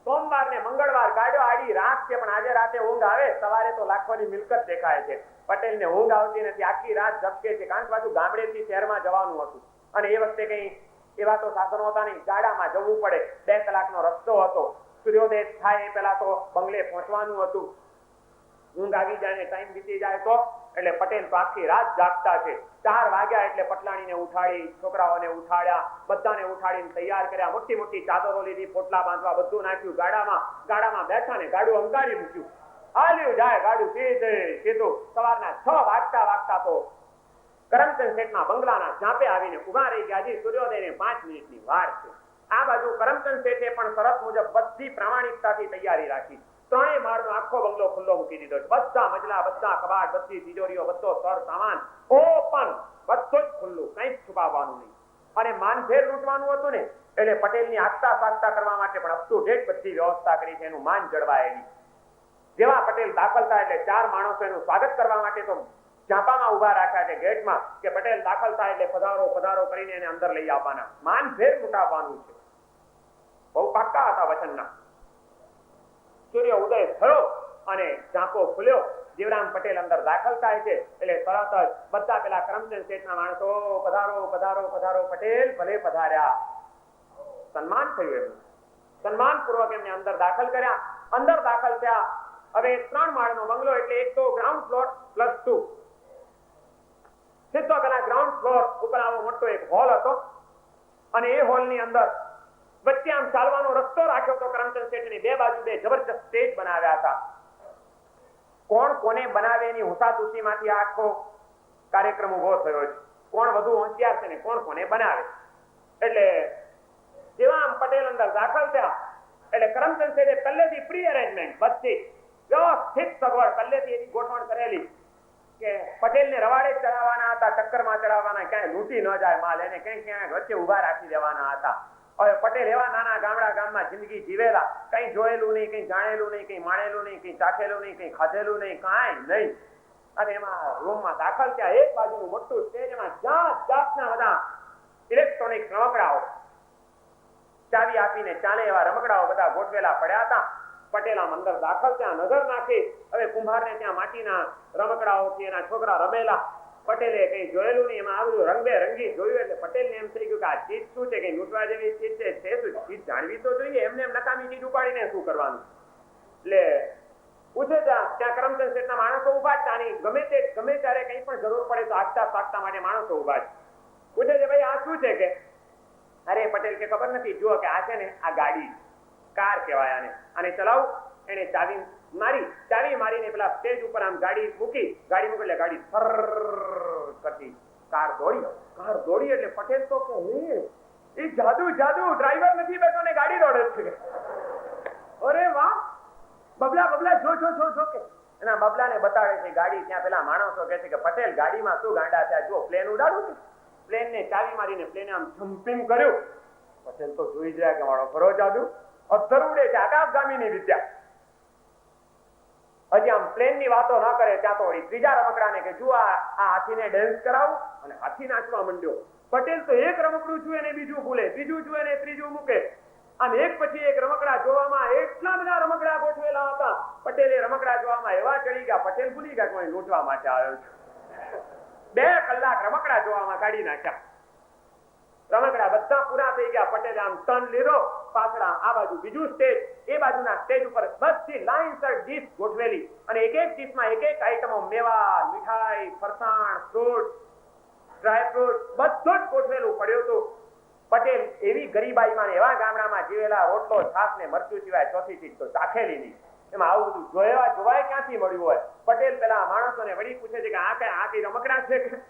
સોમવાર ને મંગળવાર ગાડ્યો. આડી રાત છે પણ આજે રાતે ઊંઘ આવે. સવારે તો લાખોની મિલકત દેખાય છે. પટેલ ને ઊંઘ આવતી નથી. આખી રાત ઝપકે છે કારણ કે પાછું ગામડેથી શહેરમાં જવાનું હતું અને એ વખતે કઈ એવા તો સાધનો હતા નહીં. ગાડામાં જવું પડે. 2 કલાકનો રસ્તો હતો. સૂર્યોદય થાય એ પેલા તો બંગલે પહોંચવાનું હતું. ઊંઘ આવી જાય ને ટાઈમ વીતી જાય તો એટલે પટેલ તો આખી રાત જાગતા છે. 4 વાગ્યા એટલે પટલાણીને ઉઠાડી, છોકરાઓને ઉઠાડ્યા, બધાને ઉઠાડીને તૈયાર કર્યા. મોટી મોટી ચાદરો લીધી, પોટલા બાંધવા બધું નાખ્યું ગાડામાં બેઠા ને ગાડું અંકારી મૂક્યું. હાલ્યું જાય ગાડું સીધું. સવારના 6 વાગતા તો કરમચંદ શેઠના બંગલાના ઝાંપે આવીને ઉભા રહી ગયા. હજી સૂર્યોદયને 5 મિનિટની વાર છે. આ બાજુ કરમચંદ શેઠે પણ શરત મુજબ બધી પ્રામાણિકતાથી તૈયારી રાખી. 3 માળનો આખો બંગલો ખુલ્લો મૂકી દીધો. બધા મજલા, બધા કબાટ, બધી તિજોરીઓ, બધો સર સામાન ઓપન, બધું જ ખુલ્લું, કંઈ છુપાવવાનું નહીં. અને માનભેર લૂંટવાનું હતું ને એટલે પટેલની આગતા સાગતા કરવા માટે પણ અપ ટુ ડેટ બધી વ્યવસ્થા કરી છે. એનું માન જળવાય એવી. જેવા પટેલ દાખલ થાય એટલે 4 માણસો એનું સ્વાગત કરવા માટે તો ઝાંપામાં ઉભા રાખ્યા છે ગેટમાં કે પટેલ દાખલ થાય એટલે પધારો પધારો કરીને એને અંદર લઈ આવવાના. માનભેર લૂંટાવવાનું છે. બહુ પાક્કા હતા વચનના. સૂર્ય ઉદય થયો અને ઝાંપો ખુલ્યો. જીવરામ પટેલ અંદર દાખલ થાય છે એટલે તરત જ બધા પેલા કરમચંદ શેઠના માણસો પધારો પધારો પધારો પટેલ ભલે પધાર્યા. સન્માન થયું એમનું. સન્માન પૂર્વક એમને અંદર દાખલ કર્યા. અંદર દાખલ થયા. હવે 3 માળનો બંગલો એટલે એક તો ગ્રાઉન્ડ ફ્લોર +2. સીધો પેલા ગ્રાઉન્ડ ફ્લોર ઉપર આવો મોટો એક હોલ હતો અને એ હોલની અંદર વચ્ચે આમ ચાલવાનો રસ્તો રાખ્યો તો કરમચંદ શેઠની 2 બાજુ 2 જબરજસ્ત સ્ટેજ બનાવ્યા હતા. કોણ કોને બનાવે એની હુસાતુસીમાંથી આખો કાર્યક્રમ ઉભો થયો છે. કોણ વધુ હોશિયાર છે ને કોણ કોને બનાવે. એટલે જેવા આમ પટેલ અંદર દાખલ થયા એટલે કરમચંદ શેઠે પહેલેથી પ્રી અરેન્જમેન્ટ બધી વ્યવસ્થિત સગવડ પહેલેથી એની ગોઠવણ કરેલી કે પટેલને રવાડે ચડાવવાના હતા, ચક્કરમાં ચડાવવાના, ક્યાંય લૂંટી ન જાય માલ, એને ક્યાંય વચ્ચે ઉભા રાખી દેવાના હતા. હવે પટેલ એવા નાના ગામમાં જિંદગી જીવેલા, કઈ જોયેલું નહીં, કઈ જાણેલું નહીં, કઈ માણેલું નહીં, કઈ ચાખેલું નહીં, કઈ ખાધેલું નહીં, કાંઈ નહીં. અને એમાં રૂમમાં દાખલ થયા. એક બાજુનું મોટું સ્ટેજ, એમાં જાતના બધા ઇલેક્ટ્રોનિક રમકડાઓ, ચાવી આપીને ચાલે એવા રમકડાઓ બધા ગોઠવેલા પડ્યા હતા. પટેલ આમ અંદર દાખલ ત્યાં નજર નાખી. હવે કુંભારને ત્યાં માટીના રમકડાઓથી એના છોકરા રમેલા પટેલે કઈ જોયેલું નહીં, એમાં આ બધું રંગબેરંગી જોયું એટલે પટેલને એમ થઈ ગયું કે આ ચીજ શું છે, કે લૂંટવા જેવી ચીજ છે, શું ચીજ જાણવી તો જોઈએ, એમને એમ નકામી ચીજ ઉપાડીને શું કરવાનું. એટલે પૂછે ત્યાં કરમચંદ શેઠના માણસો ઉભા જ તાની ગમે ત્યારે કઈ પણ જરૂર પડે તો આગતા માટે માણસો ઉભા છે. પૂછે છે ભાઈ આ શું છે, કે અરે પટેલ કે ખબર નથી, જુઓ કે આ છે ને આ ગાડી કાર કહેવાય, આને ચલાવું. એને ચાવી મારીને પેલા સ્ટેજ ઉપર આમ ગાડી મૂકી એટલે ગાડી ફર કરતી કાર દોડી એટલે પટેલ તો કે એ જાદુ ડ્રાઈવર નથી બેઠો ને ગાડી દોડે છે. અરે વાહ, બબલા જો કે એના બબલાને બતાવે છે ગાડી. ત્યાં પેલા માણસો કહે છે કે પટેલ ગાડીમાં શું ગાંડા થયા, જો પ્લેન ઉડાડું છે. પ્લેનને ચાવી મારીને પ્લેને આમ જમ્પિંગ કર્યું. પટેલ તો જોઈ જાય કે મારો ફરો જાદુ અધર ઉડે છે, આકાશગામીની વિદ્યા. હજી આમ પ્લેન ની વાતો ન કરે ત્યાં તો વળી ત્રીજા રમકડાને કે જુઓ આ હાથીને ડેન્સ કરાવું, અને હાથી નાચવા માંડ્યો. પટેલ તો એક રમકડું જુએ ને બીજું ભૂલે, બીજું જુએ ને ત્રીજું મૂકે. આમ એક પછી એક રમકડા જોવામાં એટલા બધા રમકડા ગોઠવેલા હતા. પટેલે રમકડા જોવામાં એવા ચડી ગયા, પટેલ ભૂલી ગયા કોઈ લૂંટવા માટે આવ્યો છે. 2 કલાક રમકડા જોવામાં કાઢી નાખ્યા. રમકડા બધા પૂરા થઈ ગયા. પટેલે આમ ટર્ન લીધો, પાછળ આ બાજુ બીજું સ્ટેજ, એ બાજુના સ્ટેજ ઉપર બધી લાઈનસર ડીશ ગોઠવેલી, અને એક ડીશમાં એક આઈટમો, મેવા, મીઠાઈ, ફરસાણ, ફ્રૂટ, ડ્રાયફ્રૂટ બધું જ ગોઠવેલું પડ્યું હતું. પટેલ એવી ગરીબાઈમાં એવા ગામડામાં જીવેલા, રોટલો છાસ ને મરચું સિવાય ચોથી ચીજ તો ચાખેલી નહીં. એમાં આવું બધું જોવાય ક્યાંથી મળ્યું હોય. પટેલ પેલા માણસોને વળી પૂછે છે કે આ કઈ રમકડા છે કે?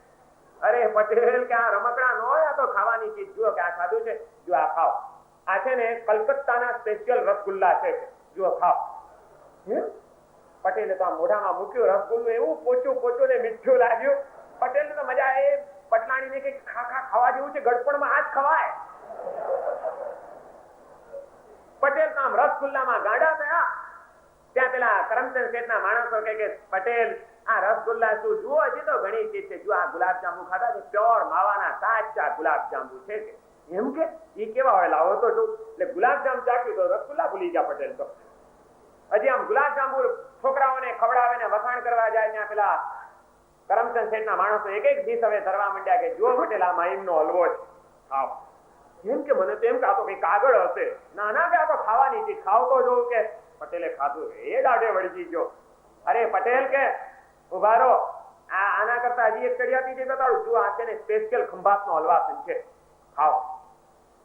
અરે પટેલ કે આ રમકડા ન હોય, આ તો ખાવાની ચીજ. જુઓ કે આ ખાધું છે, જો આ ખાઓ. આ છે ને કલકત્તાના સ્પેશિયલ રસગુલ્લા છે, જુઓ ખાઓ. પટેલે તો આ મોઢામાં મૂક્યું રસગુલ્લું, એવું પોચું ને મીઠું લાગ્યું. પટેલને તો મજા એ પટલાણીને કે ખાવા જેવું છે, ગડપણમાં આ જ ખવાય. પટેલ તો આમ રસગુલ્લામાં ગાંડા થયા. ત્યાં પેલા કરમચંદ શેઠના માણસો કે પટેલ આ રસગુલ્લા શું, જુઓ હજી તો ઘણી ચીજ છે. જો આ ગુલાબજાંબુ ખાધા છે, પ્યોર માવાના સાચા ગુલાબજાંબુ છે કે એમ કે ઈ કેવા હોય, લાવો તો જો. એટલે ગુલાબજાંબુ ચાખ્યું તો રસગુલ્લા ભૂલી ગયા પટેલ તો. હજી આમ ગુલાબજાંબુ છોકરાઓને ખવડાવે ને વખાણ કરવા જાય, ત્યાં પેલા કરમચંદ શેઠના માણસો એક ડીશ હવે ધરવા માંડ્યા કે જુઓ પટેલ આ માઈમનો હલવો છે, ખાઓ. એમ કે મને તો એમ કે આ તો કઈ કાગળ હશે. ના કે આ તો ખાવાની ચીજ, ખાવ તો જોઉં કે. પટેલે ખાધું, એ દાઢે વળગી ગયો. અરે પટેલ કે ઉભા રહો, આના કરતા હજી એક કડિયાતી જે બતાડું, જો આ છે ને સ્પેશિયલ ખંભાતનો હલવાસન છે, ખાઓ.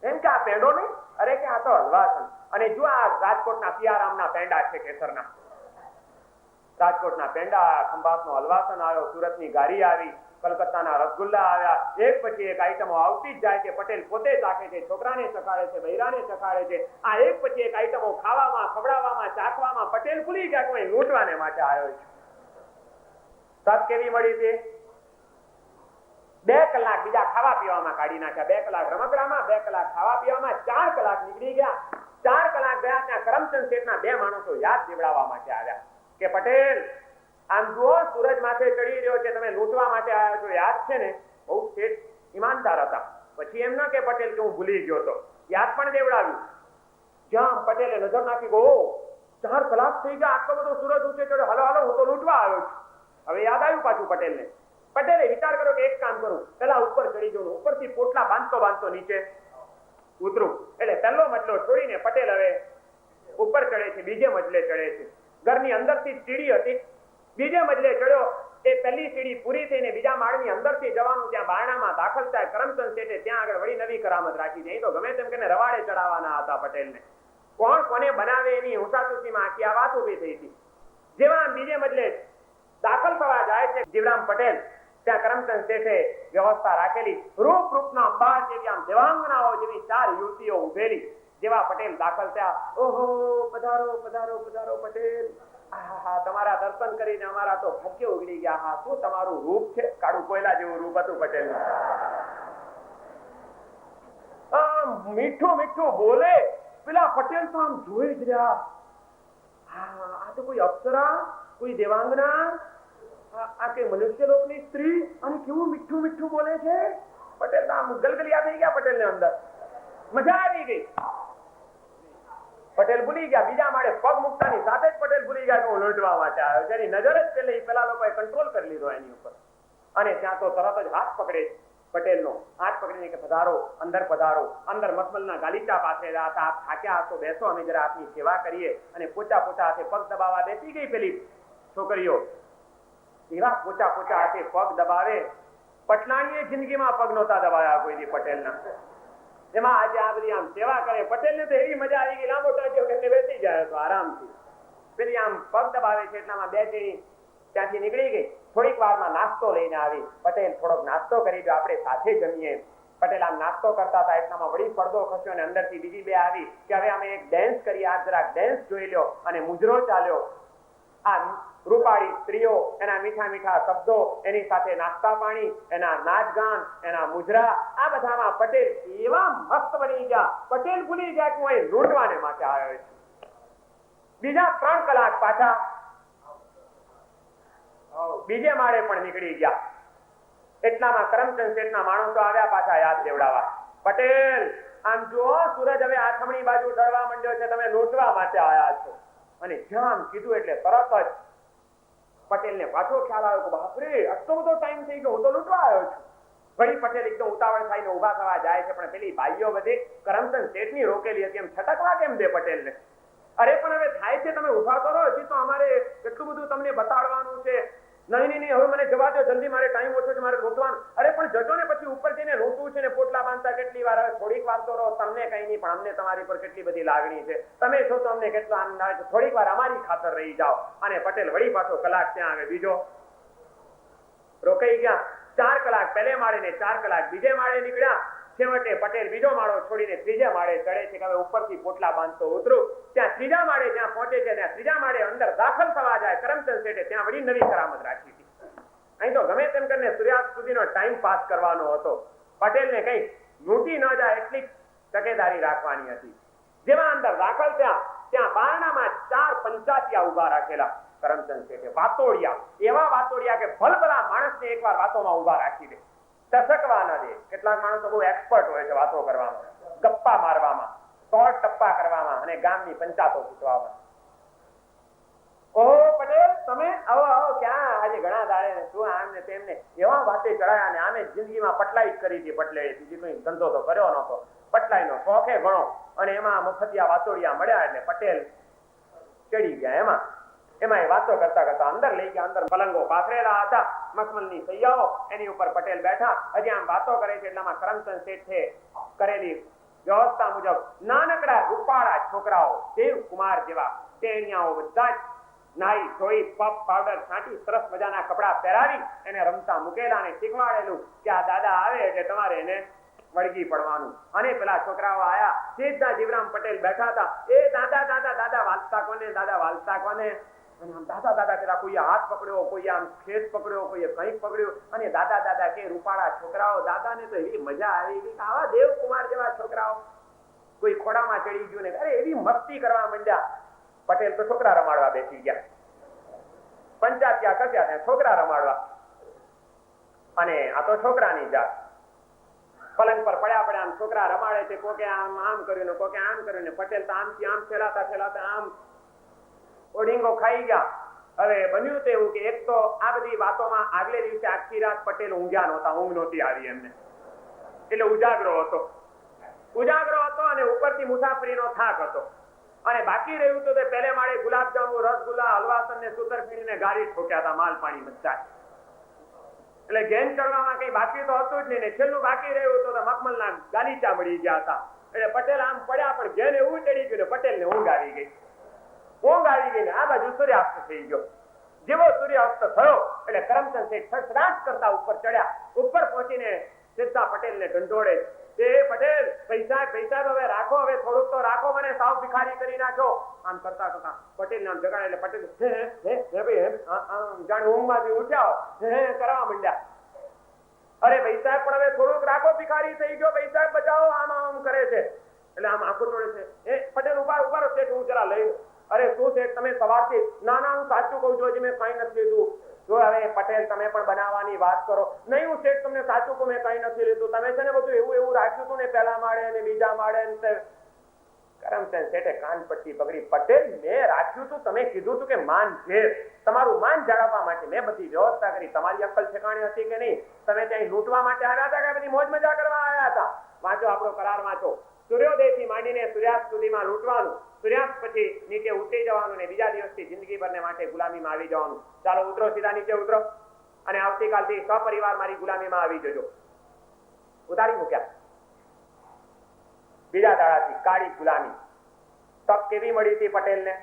એમ કે આ પેંડો નહીં? અરે કે આ તો હલવાસન. અને જો આ રાજકોટના પિયારામના પેંડા છે, કેસરના. રાજકોટના પેંડા, ખંભાતનો હલવાસન આવ્યો, સુરતની ગારી આવી, કલકત્તાના રસગુલ્લા આવ્યા. એક પછી એક આઈટમો આવતી જ જાય છે. પટેલ પોતે ચાખે છે, છોકરાને ચખાડે છે, બૈરાને ચખાડે છે. આ એક પછી એક આઈટમો ખાવામાં, ખવડાવવામાં, ચાખવામાં પટેલ ભૂલી ગયા કોઈ લૂંટવાને માટે આવ્યો છે. તક કેવી મળી છે? 2 કલાક બીજા ખાવા પીવામાં કાઢી નાખ્યા. 2 કલાક રમકડામાં, 2 કલાક ખાવા પીવામાં, 4 કલાક નીકળી ગયા. 4 કલાક ગયા ત્યાં કરમચંદ શેઠના 2 માણસો યાદ દેવડાવવા માટે આવ્યા કે પટેલ આમ જુઓ, સૂરજ માથે ચડી રહ્યો છે, તમે લૂંટવા માટે આવ્યા છો, યાદ છે ને? બહુ શેઠ ઈમાનદાર હતા. પછી એમ ના કે પટેલ કે હું ભૂલી ગયો તો, યાદ પણ દેવડાવ્યું. જ્યાં પટેલે નજર નાખી, ગો 4 કલાક થઈ ગયા, આટલો બધો સૂરજ ઊંચે ચડ્યો, હાલો હું તો લૂંટવા આવ્યો છું. હવે યાદ આવ્યું પાછું પટેલને. પટેલે વિચાર કર્યો કે એક કામ કરું, પેલા ઉપર ચડી જવું, ઉપરથી પોટલા બાંધતો નીચે ઉતરું. એટલે પહેલો મજલો છોડીને પટેલ હવે ઉપર ચડે છે, બીજે મજલે ચડે છે. ઘરની અંદરથી સીડી હતી, બીજે મજલે ચડ્યો. એ પહેલી સીડી પૂરી થઈને બીજા માળની અંદરથી જવાનું, ત્યાં બારણામાં દાખલ થાય. કરમચંદ શેઠે ત્યાં આગળ વળી નવી કરામત રાખી છે. તો ગમે તેમ કરીને રવાડે ચડાવવાના હતા પટેલને. કોણ કોને બનાવે એની હુસાતુસીમાં આખી આ વાત ઉભી થઈ હતી. જેવા બીજે મજલે દાખલ થવા જાય છે જીવરામ પટેલ, ત્યાં કરમચંદ શેઠે વ્યવસ્થા રાખેલી. રૂપના અંબાર જેવી, આમ દેવાંગનાઓ જેવી 4 યુવતીઓ ઉભેલી. જેવા પટેલ દાખલ થયા, ઓહો પધારો પધારો પધારો પટેલ. આહા, તમારા દર્શન કરીને અમારા તો ભાગ્ય ઉગડી ગયા. હા, શું તમારું રૂપ છે, કાળું કોયલા જેવું રૂપ હતું પટેલ. આમ મીઠું બોલે. પેલા પટેલ તો આમ જોઈ જ રહ્યા. હા, આ તો કોઈ અપ્સરા, કોઈ દેવાંગના, આ કે મનુષ્ય લોકની સ્ત્રી, અને કેવું મીઠું બોલે છે. પટેલ આમ ગલગલિયા થઈ ગયા. પટેલ ને અંદર મજા આવી ગઈ. પટેલ ભૂલી ગયા, બીજા માળે પગ મૂકતાની સાથે જ પટેલ ભૂલી ગયા કે હું લૂંટવા માટે આવ્યો. જેની નજર જ પેલા લોકોએ કંટ્રોલ કરી લીધો એની ઉપર. અને ત્યાં તો તરત જ હાથ પકડે પટેલનો, હાથ પકડીને કે પધારો, અંદર મખમલના ગાલીચા પાથરેલા હતા. આપ થાક્યા હશો, બેસો, અમે જરા આપની સેવા કરીએ. અને પોચા હાથે પગ દબાવવા બેસી ગઈ પેલી છોકરીઓ. એવા પોચા હાથે પગ દબાવે. પટલાણીએ જિંદગીમાં પગ નહોતા દબાવ્યા કોઈ દી પટેલના. એમાં આજે આ બધી આમ સેવા કરે. પટેલને તો એવી મજા આવી ગઈ, લાંબો ટાંચ્યો કરીને બેસી જાય તો આરામથી. પેલી આમ પગ દબાવે છે એટલામાં બે જણી ત્યાંથી નીકળી ગઈ. થોડીક વારમાં નાસ્તો લઈને આવી. પટેલ થોડોક નાસ્તો કરી દો, આપણે સાથે જમીએ. પટેલ આમ નાસ્તો કરતા હતા એટલામાં વળી પડદો ખસ્યો અને અંદરથી બીજી બે આવી કે હવે અમે એક ડેન્સ કરીએ, આપ જરાક ડેન્સ જોઈ લો. અને મુજરો ચાલ્યો. આ રૂપાળી સ્ત્રીઓ, એના મીઠા શબ્દો, એની સાથે નાસ્તા પાણી, એના નાચ ગાન, એના મુજરા, આ બધામાં પટેલ એવા મસ્ત બની ગયા. પટેલ ભૂલી ગયા કે હું અહીં લૂંટવાને માટે આવ્યો છું. બીજા 3 કલાક પાછા બીજે માળે પણ નીકળી ગયા. એટલામાં કરમચંદ શેઠના માણસો આવ્યા પાછા યાદ દેવડાવવા. પટેલ આમ જુઓ, સૂરજ હવે આથમણી બાજુ ઢળવા માંડ્યો છે, તમે લૂંટવા માટે આવ્યા છો. અને જ્યાં કીધું એટલે તરત જ પટેલને પાછો ખ્યાલ આવ્યો કે બાપરે, આટલો બધો ટાઈમ થઈ ગયો, હું તો લૂંટવા આવ્યો છું. વળી પટેલ એકદમ ઉતાવળ થઈને ઉભા થવા જાય છે, પણ પેલી ભાઈઓ બધી કરમચંદ શેઠની રોકેલી હતી. એમ છટકવા કેમ દે પટેલને? અરે પણ હવે થાય છે, તમે ઉભા કરો, હજી તો અમારે કેટલું બધું તમને બતાડવાનું છે. નહીં, હવે મને જવા દો, જલ્દી, મારે ટાઈમ ઓછો છે, મારે લૂંટવાનું. અરે પણ જજો ને, પછી ઉપર જઈને લૂંટવું છે ને પોટલા બાંધતા કેટલી વાર. હવે થોડીક વાર તો રહો, તમને કઈ નહીં, પણ અમને તમારી પર કેટલી બધી લાગણી છે. તમે છો તો અમને કેટલો આનંદ આવે છે, થોડીક વાર અમારી ખાતર રહી જાઓ. અને પટેલ વળી પાછો કલાક ત્યાં આવે બીજો રોકાઈ ગયા. 4 કલાક પહેલે માળે ને 4 કલાક બીજે માળે નીકળ્યા. છેવટે પટેલ બીજો માળો છોડીને ત્રીજે માળે ચડે છે કે હવે ઉપરથી પોટલા બાંધતો ઉતરું. ત્યાં ત્રીજા માળે જ્યાં પહોંચે છે, ત્યાં ત્રીજા માળે અંદર દાખલ થવા જાય કરમચંદ શેઠે ત્યાં વળી નવી કરામત રાખી હતી. અહીં તો ગમે તેમ કરીને સૂર્યાસ્ત સુધીનો ટાઈમ પાસ કરવાનો હતો. પટેલને કઈ લૂંટી ન જાય એટલી તકેદારી રાખવાની હતી. જેવા અંદર દાખલ ત્યાં બારણામાં 4 પંચાતિયા ઉભા રાખેલા કરમચંદ શેઠે. વાતોડિયા, એવા વાતોડિયા કે ભલભલા માણસને એકવાર વાતોમાં ઉભા રાખી દે, ટસકવા ન દે. કેટલાક માણસો બહુ એક્સપર્ટ હોય છે વાતો કરવામાં, ગપ્પા મારવામાં, તોડ ટપ્પા કરવામાં અને ગામની પંચાતો પૂછવામાં. ઓહો પટેલ, તમે આવો ક્યાં? આજે ઘણા દાડે શું આમ ને તેમને એવા વાતે ચડાયા. ને આમે જિંદગીમાં પટલાઈ જ કરી હતી. પટલે બીજી કોઈ ધંધો તો કર્યો નતો. પટલાઈનો શોખે ઘણો. અને એમાં મફતિયા વાતોડિયા મળ્યા એટલે પટેલ ચડી ગયા. એમાં એ વાતો કરતા અંદર લઈ ગયા. અંદર પલંગો પાથરેલા હતા, મખમલની સૈયાઓ, એની ઉપર પટેલ બેઠા. હજી આમ વાતો કરે છે એટલામાં કરમચંદ શેઠે કરેલી વ્યવસ્થા મુજબ નાનકડા રૂપાળા છોકરાઓ, દેવ કુમાર જેવા ટેણિયાઓ, બધા જ નાઈ ધોઈ પપ પાવડર છાંટી સરસ મજાના કપડા પહેરાવી એને રમતા મૂકેલા અને શીખવાડેલું કે આ દાદા આવે એટલે તમારે એને વળગી પડવાનું. અને પેલા છોકરાઓ આયા, સીધા જીવરામ પટેલ બેઠા હતા. એ દાદા વાલતા કોને, દાદા વાલતા કોને? અને આમ દાદા પેલા કોઈએ હાથ પકડ્યો, કોઈએ આમ ખેસ પકડ્યો, કોઈએ કંઈક પકડ્યું. અને દાદા કે રૂપાળા છોકરાઓ. દાદાને તો એવી મજા આવી ગઈ, આવા દેવકુમાર જેવા છોકરાઓ. કોઈ ખોડામાં ચડી ગયું ને અરે એવી મસ્તી કરવા માંડ્યા. પટેલ તો છોકરા રમાડવા બેસી ગયા. પંચાતિયા કસ્યા ત્યાં છોકરા રમાડવા. અને આ તો છોકરાની જાત. પલંગ પર પડ્યા આમ છોકરા રમાડે છે. કોકે આમ કર્યું ને કોકે આમ કર્યું ને પટેલ તો આમથી આમ ફેલાતા આમ ઓડિંગો ખાઈ ગયા. હવે બન્યું તો એવું કે એક તો આ બધી વાતોમાં આગલે દિવસે આખી રાત પટેલ ઊંઘ્યા નહોતા, ઊંઘ નહોતી આવી એમને. એટલે ઉજાગરો હતો અને ઉપરથી મુસાફરીનો થાક હતો. અને બાકી રહ્યું તો તે પહેલે માળે ગુલાબજાંબુ, રસગુલ્લા, હલવાસન ને સુતરફેણીને ગાડી ઠોક્યા હતા, માલ પાણી બધા. એટલે ગેન ચડવામાં કઈ બાકી તો હતું જ નહીં. ને છેલ્લું બાકી રહ્યું તો મખમલના ગાલીચા મળી ગયા હતા. એટલે પટેલ આમ પડ્યા, પણ ઘેન એવું ચડી ગયું ને પટેલ ને ઊંઘ આવી ગઈ ને આ બાજુ સૂર્યાસ્ત થઈ ગયો. જેવો સૂર્યાસ્ત થયો એટલે કરમચંદ શેઠ સડસડાટ કરતા ઉપર ચડ્યા. ઉપર પહોંચીને સીધા પટેલને ઢંઢોળે. એ પટેલ, પૈસા હવે રાખો, હવે થોડુંક તો રાખો, મને સાવ ભિખારી કરી નાખો. આમ કરતા પટેલ નામ જગાડે એટલે પટેલ જાણે ઊંઘમાંથી ઉઠ્યા કરવા માંડ્યા. અરે પૈસા પણ હવે થોડુંક રાખો, ભિખારી થઈ ગયો, પૈસા બચાવો, આમ કરે છે. એટલે આમ આંખો તોડે છે. એ પટેલ ઉભા શેઠ, હું જરા લઈ. અરે શું શેઠ, તમે સવારથી? ના હું સાચું કઉ છું, હજી મેં કઈ નથી લીધું. જો હવે પટેલ તમે પણ બનાવવાની વાત કરો. નહીં હું શેઠ તમને સાચું કહું, મેં કઈ નથી લીધું. તમે છે ને બધું એવું રાખ્યું હતું ને, પહેલા માળે અને બીજા માળે. કરમચંદ શેઠે કાન પટ્ટી પકડી. પટેલ, મેં રાખ્યું તું, તમે કીધું તું કે માન છે, તમારું માન જાળવવા માટે મેં બધી વ્યવસ્થા કરી. તમારી અક્કલ ઠેકાણે હતી કે નહીં? તમે ત્યાં લૂંટવા માટે આવ્યા હતા કે બધી મોજ મજા કરવા આવ્યા હતા? વાંચો આપણો કરાર વાંચો. સૂર્યોદય થી માંડીને સૂર્યાસ્ત સુધીમાં લૂંટવાનું, સૂર્યાસ્ત પછી નીચે ઉતરી જવાનું ને બીજા દિવસથી જિંદગી ભરને માટે ગુલામીમાં આવી જવાનું. ચાલો ઉતરો, સીધા નીચે ઉતરો અને આવતીકાલથી સપરિવાર મારી ગુલામીમાં આવી જજો. ઉતારી મૂક્યા. બીજા દાડાથી કાળી ગુલામી. તક કેવી મળી હતી પટેલને?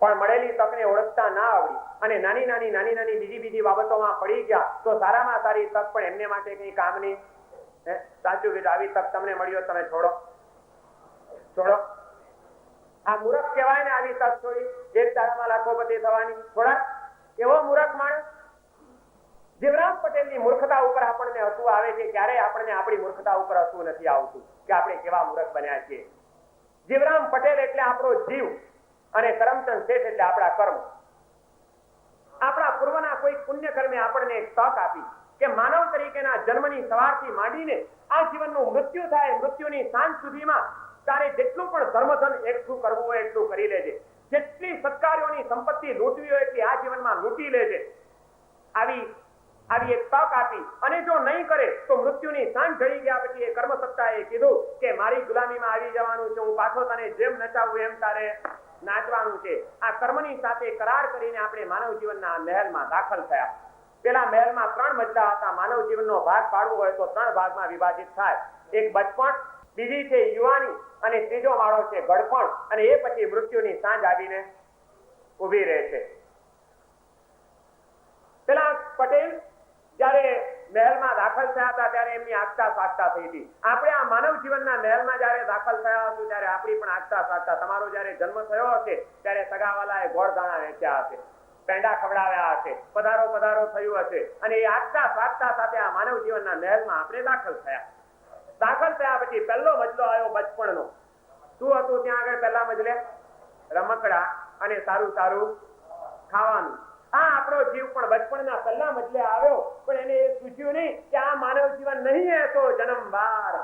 પણ મળેલી તકને ઓળખતા ના આવડી અને નાની બીજી બાબતોમાં પડી ગયા તો સારામાં સારી તક પણ એમને માટે કઈ કામની. સાચું કીધું. આવી તક તમને મળ્યો, તમે છોડો. આ મૂર્ખ કહેવાય ને, આવી તક છોડી. એક દાડામાં લાખોપતિ થવાની. થોડા એવો મૂર્ખ માણસ. જીવરામ પટેલની મૂર્ખતા ઉપર આપણને હસવું આવે છે, ક્યારે આપણને આપણી મૂર્ખતા ઉપર હસવું નથી આવતું કે આપણે કેવા મૂર્ખ બન્યા છીએ. જીવરામ પટેલ એટલે આપણો જીવ અને કરમચંદ શેઠ એટલે આપણા કર્મ. આપણા પૂર્વના કોઈ પુણ્ય કર્મે આપણને એક તક આપી કે માનવ તરીકેના જન્મની સવારથી માંડીને આ જીવનનું મૃત્યુ થાય, મૃત્યુની સાંજ સુધીમાં તારે જેટલું પણ ધર્મધન એકઠું કરવું હોય એટલું કરી લેજે. જેટલી સત્કાર્યોની સંપત્તિ લૂંટવી હોય એટલી આ જીવનમાં લૂંટી લેજે. આવી એક તક આપી અને જો નહીં કરે તો મૃત્યુની સાંજ ઢળી ગયા પછી એ કર્મ સત્તાએ કીધું કે મારી ગુલામીમાં આવી જવાનું છે, હું પાછો તને જેમ નચાવું એમ તારે નાચવાનું છે. આ કર્મની સાથે કરાર કરીને આપણે માનવ જીવનના મહેલમાં દાખલ થયા. પેલા મહેલમાં 3 મજલા હતા. માનવ જીવનનો ભાગ પાડવો હોય તો 3 ભાગમાં વિભાજિત થાય. એક બચપણ, બીજી છે યુવાની અને ત્રીજો માળો છે ગળપણ. અને એ પછી મૃત્યુની સાંજ આવીને ઉભી રહે છે. પેલા પટેલ જયારે મહેલમાં દાખલ થયા હતા ત્યારે એમની આગતા સાગતા થઈ હતી. આપણે આ માનવ જીવનના મહેલમાં જયારે દાખલ થયા હતું ત્યારે આપણી પણ આગતા સાગતા. તમારો જયારે જન્મ થયો હશે ત્યારે સગાવાલાએ ગોળદાણા વેચ્યા હશે, પેંડા ખવડાવ્યા હશે, પધારો પધારો થયું હશે અને એ આગતા સાગતા સાથે આ માનવ જીવનના મહેલમાં આપણે દાખલ થયા. દાખલ થયા પછી પહેલો મજલો આવ્યો બચપણનો. શું હતું ત્યાં આગળ પહેલા મજલે? રમકડા અને સારું સારું ખાવાનું. આ આપણો જીવ પણ બચપણના પહેલા મજલે આવ્યો, પણ એને એ સૂચ્યું નહીં કે આ માનવ જીવન નહીં હે તો જન્મ બાર.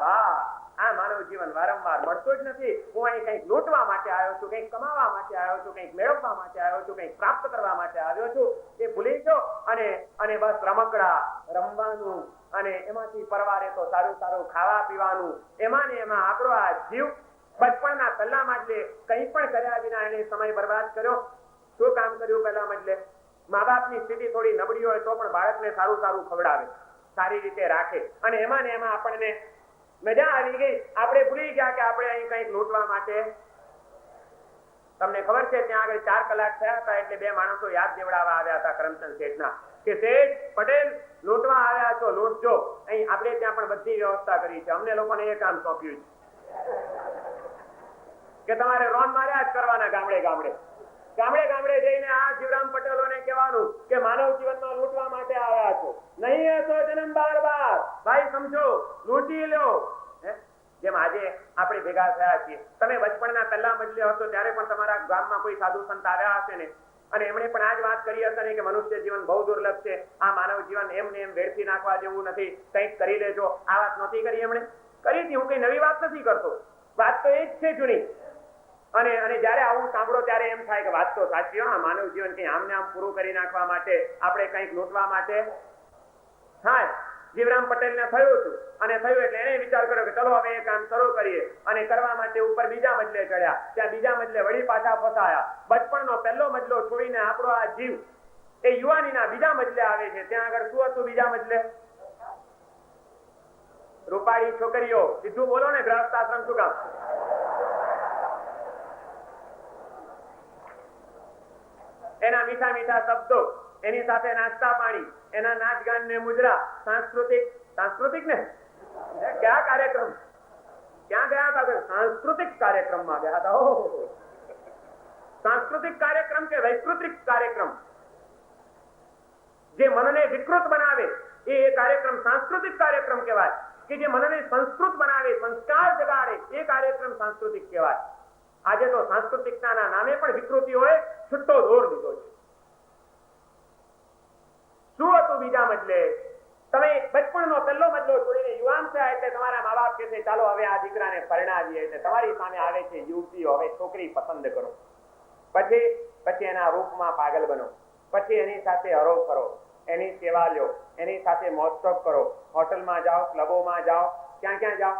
આ માનવ જીવન વારંવાર મળતો જ નથી. હું અહીં કંઈક લૂંટવા માટે આવ્યો છું, કંઈક કમાવા માટે આવ્યો છું, કંઈક મેળવવા માટે આવ્યો છું, કંઈક પ્રાપ્ત કરવા માટે આવ્યો છું. એ ભૂલી ગયો અને બસ રમકડા રમવાનું અને એમાંથી પરવારે તો સારું સારું ખાવા પીવાનું. એમાં ને એમાં આપણો આ જીવ બચપણના પહેલા મજલે કંઈ પણ કર્યા વિના એને સમય બરબાદ કર્યો. શું કામ કર્યું? પહેલા મજલે મા બાપની સ્થિતિ થોડી નબળી હોય તો પણ બાળકને સારું સારું ખવડાવે, સારી રીતે રાખે અને એમાં ને એમાં આપણને મજા આવી ગઈ. આપણે ભૂલી ગયા કે આપણે અહીં કંઈક લૂંટવા માટે. તમને ખબર છે ત્યાં આગળ 4 કલાક થયા હતા એટલે 2 માણસો યાદ દેવડાવવા આવ્યા હતા કરમચંદ શેઠના કે શેઠ પટેલ લૂંટવા આવ્યા છો, લૂંટજો. અહીં આપણે ત્યાં પણ બધી વ્યવસ્થા કરી છે. અમને લોકોને એ કામ સોંપ્યું છે કે તમારે રોન માર્યા જ કરવાના. ગામડે જઈને આ જીવરામ પટેલોને કહેવાનું કે માનવ જીવનમાં લૂંટવા માટે આવ્યા છો, નહીં તો જન્મ બાર. ભાઈ સમજો, લૂંટી લો. જેમ આજે આપણે ભેગા થયા છીએ. તમે બચપણના પહેલા મજલે હતો ત્યારે પણ તમારા ગામમાં કોઈ સાધુ સંત આવ્યા હશે ને, અને એમણે પણ આ જ વાત કરી હશે ને કે મનુષ્ય જીવન બહુ દુર્લભ છે, આ માનવ જીવન એમને એમ વેડફી નાખવા જેવું નથી, કંઈક કરી લેજો. આ વાત નહોતી કરી? એમણે કરી હતી. હું કઈ નવી વાત નથી કરતો, વાત તો એ જ છે જૂની. અને જયારે આવું સાંભળો ત્યારે એમ થાય કે વાત તો સાચી. હા, માનવ જીવન કઈ આમને આમ પૂરું કરી નાખવા માટે, આપણે કંઈક લૂંટવા માટે થાય. જીવરામ પટેલને થયું હતું અને થયું એટલે એને વિચાર કર્યો કે ચલો હવે એ કામ શરૂ કરીએ અને કરવા માટે ઉપર બીજા મજલે ચડ્યા. ત્યાં બીજા મજલે વળી પાછા ફસાયા. બચપણનો પહેલો મજલો છોડીને આપણો આ જીવ એ યુવાનીના બીજા મજલે આવે છે. ત્યાં આગળ શું હતું બીજા મજલે? રૂપાળી છોકરીઓ. સીધું બોલો ને, ગ્રહસ્થ આશ્રમ શું કામ? એના મીઠા મીઠા શબ્દો, એની સાથે નાસ્તા પાણી, એના નાચ ગાન ને મુજરા. સાંસ્કૃતિક ને ક્યાં કાર્યક્રમ? ક્યાં ગયા હતા? સાંસ્કૃતિક કાર્યક્રમમાં ગયા હતા. સાંસ્કૃતિક કાર્યક્રમ કે વૈકૃતિક કાર્યક્રમ જે મનને વિકૃત બનાવે એ કાર્યક્રમ સાંસ્કૃતિક કાર્યક્રમ કહેવાય. કે જે મનને સંસ્કૃત બનાવે, સંસ્કાર જગાડે, એ કાર્યક્રમ સાંસ્કૃતિક કહેવાય. આજે તો સાંસ્કૃતિકતા નામે પણ વિકૃતિઓએ છૂટો દોર લીધો છે. શું હતું બીજા મજલે? તમે બચપણનો પહેલો મજલો છોડીને યુવાન થયા એટલે તમારા મા બાપ કહે છે ચાલો હવે આ દીકરાને પરણાવીએ, એટલે તમારી સામે આવે છે યુવતીઓ, હવે છોકરી પસંદ કરો, પછી એના રૂપમાં પાગલ બનો, પછી એની સાથે હરો ફરો, એની સેવા લ્યો, એની સાથે મોજશોખ કરો, હોટલમાં જાઓ, ક્લબોમાં જાઓ, ક્યાં ક્યાં જાઓ?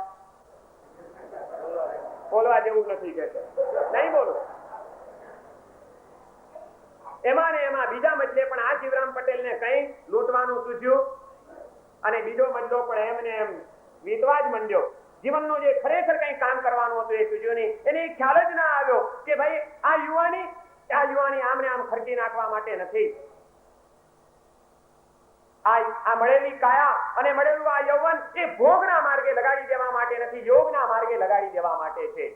બોલવા જેવું નથી કે નહીં બોલો. એમાં ને એમાં બીજા મજલે પણ આ જીવરામ પટેલને કઈ લૂંટવાનું સૂઝ્યું અને બીજો મજલો પણ એમને એમ વીતવા જ માંડ્યો. જીવનનું જે ખરેખર કઈ કામ કરવાનું હતું એ સૂઝ્યું નહીં. એને ખ્યાલ જ ના આવ્યો કે ભાઈ આ યુવાની આમને આમ ખર્ચી નાખવા માટે નથી. આ મળેલી કાયા અને મળેલું આ યૌવન એ ભોગના માર્ગે લગાડી દેવા માટે નથી, યોગના માર્ગે લગાડી દેવા માટે છે.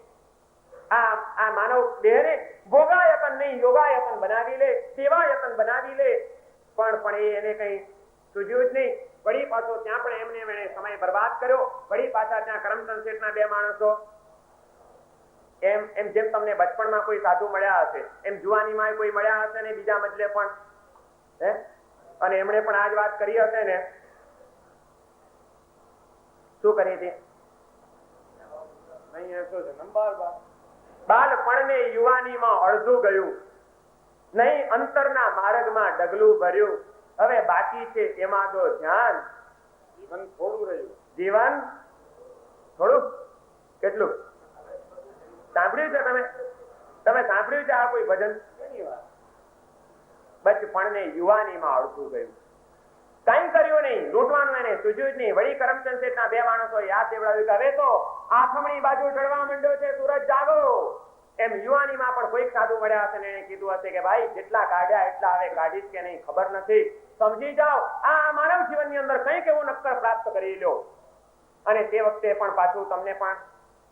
આ માનવ દેહને ભોગાયતન નહીં યોગાયતન બનાવી લે, સેવાયતન બનાવી લે, પણ એને કઈ સૂઝ્યું જ નહીં. વળી પાછો ત્યાં પણ એમને સમય બરબાદ કર્યો. વળી પાછા ત્યાં કરમચંદ શેઠના બે માણસો, એમ જેમ તમને બચપણમાં કોઈ સાધુ મળ્યા હશે એમ જુવાનીમાં કોઈ મળ્યા હશે ને બીજા મજલે પણ અને એમણે પણ આ જ વાત કરી હશે ને. શું કરી હતી? બાળપણને યુવાનીમાં અડધું ગયું, નહીં અંતરના માર્ગમાં ડગલું ભર્યું, હવે બાકી છે એમાં તો ધ્યાન. જીવન થોડું રહ્યું, જીવન થોડું. કેટલું સાંભળ્યું છે તમે સાંભળ્યું છે આ કોઈ ભજન? બચપણને યુવાનીમાં અડધું ગયું, કઈ કર્યું નહીં, લૂંટવાનું એને સૂઝ્યું જ નહીં. વળી કરમચંદ શેઠના બે માણસો યાદ દેવડાવ્યું કે હવે તો આથમણી બાજુ ચડવા માંડ્યો છે, સૂરજ જાગો. એમ યુવાનીમાં પણ કોઈક સાધુ મળ્યા હશે ને એને કીધું હશે કે ભાઈ જેટલા કાઢ્યા એટલા હવે કાઢીશ કે નહીં ખબર નથી, સમજી જાઓ. આ માનવ જીવનની અંદર કંઈક એવું નક્કર પ્રાપ્ત કરી લો. અને તે વખતે પણ પાછું તમને પણ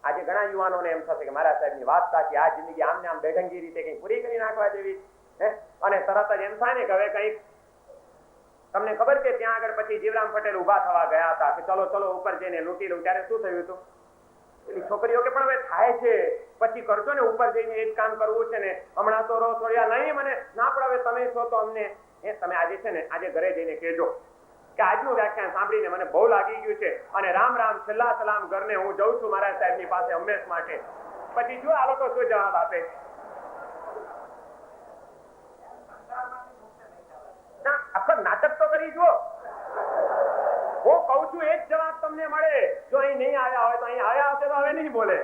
આજે ઘણા યુવાનોને એમ થશે કે મારા સાહેબની વાત સાચી, આ જિંદગી આમને આમ બેઢંગી રીતે કઈ પૂરી કરી નાખવા જેવી. અને તરત જ એમ થાય ને કે હવે કઈક તમને ખબર છે ત્યાં આગળ પછી જીવરામ પટેલ ઉભા થવા ગયા હતા કે ચલો ચલો ઉપર જઈને લૂંટી લઉં. ત્યારે શું થયું હતું? પેલી છોકરીઓ કે પણ હવે થાય છે પછી કરશો ને, ઉપર જઈને એ જ કામ કરવું છે ને, હમણાં તો રો છોડ્યા નહીં, મને ના પણ હવે તમે છો તો અમને તમે આજે છે ને આજે ઘરે જઈને કહેજો કે આજનું વ્યાખ્યાન સાંભળીને મને બહુ લાગી ગયું છે અને રામ રામ છેલ્લા સલામ ઘરને હું જઉં છું મારા સાહેબની પાસે હંમેશ માટે. પછી જો આ લોકો શું જવાબ આપે? આખો નાટક તો કરી જુઓ. હું કઉ છું એ જ જવાબ તમને મળે. જો અહીં નહીં આવ્યા હોય તો અહીં આવ્યા હશે તો હવે નહીં બોલે,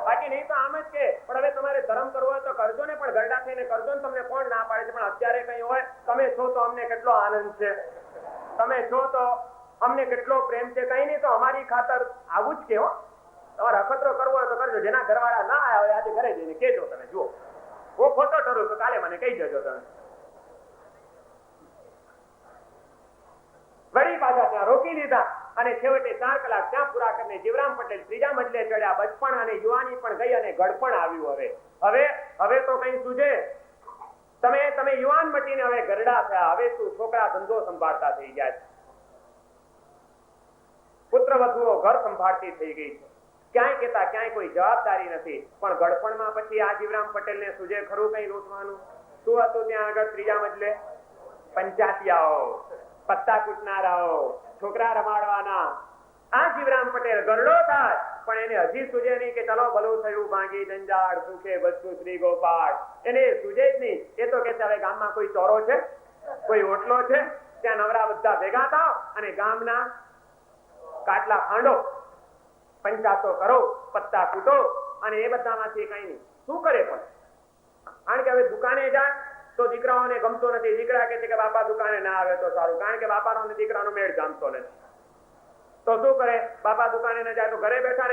બાકી નહીં તો આમ જ કે પણ હવે તમારે ધર્મ કરવો હોય તો કરજો ને, પણ ગરડા થઈને કરજો ને, તમને કોણ ના પાડે છે. પણ અત્યારે કઈ હોય તમે છો તો અમને કેટલો આનંદ છે, તમે છો તો અમને કેટલો પ્રેમ છે. કઈ નહીં તો અમારી ખાતર આવું જ કે હો. તમારે અખતરો કરવો હોય તો કરજો. જેના ઘરવાળા ના આવ્યા હોય આજે ઘરે જઈને કેજો. તમે જુઓ હું ખોટો ઠરું તો કાલે મને કહી જજો તમે. વળી પાછા ત્યાં રોકી લીધા અને છેવટે 4 કલાક ત્યાં પૂરા કરીને જીવરામ પટેલ ત્રીજા મજલે ચડ્યા. બચપણ અને યુવાની પણ ગઈ અને ગળપણ આવ્યું. હવે તો કઈ સૂજે. તમે યુવાન મટીને હવે ગરડા થયા. હવે શું છોકરા ધંધો સંભાળતા થઈ ગયા છે, પુત્ર વધુઓ ઘર સંભાળતી થઈ ગઈ છે. ક્યાંય કેતા ક્યાંય કોઈ જવાબદારી નથી. પણ ગળપણમાં પછી આ જીવરામ પટેલ ને સૂજે ખરું કઈ લૂંટવાનું? શું હતું ત્યાં આગળ ત્રીજા મજલે? પંચાતિયાઓ, પત્તા કૂટનારાઓ, છોકરા રમાડવાના. આ જીવરામ પટેલ ગરડો થાય પણ એને હજી સૂજે નહીં કે ચલો ભલું થયું ભાંગી જંજાળ સુખે બચતું શ્રી ગોપાળ. એને સૂજે જ નહીં. એ તો કે હવે ગામમાં કોઈ ચોરો છે, કોઈ ઓટલો છે, ત્યાં નવરા બધા ભેગા થાવ અને ગામના કાટલા ખાંડો, પંચાસો કરો, પત્તા કૂટો અને એ બધામાંથી કઈ નહીં. શું કરે પણ? કારણ કે હવે દુકાને જાય તો દીકરાઓને ગમતો નથી. દીકરા કહે છે કે બાપા દુકાને ના આવે તો સારું, કારણ કે બાપાનો દીકરાનો મેળ જામતો નથી. તો શું કરે? બાપા દુકાને ન જાય તો ઘરે બેઠા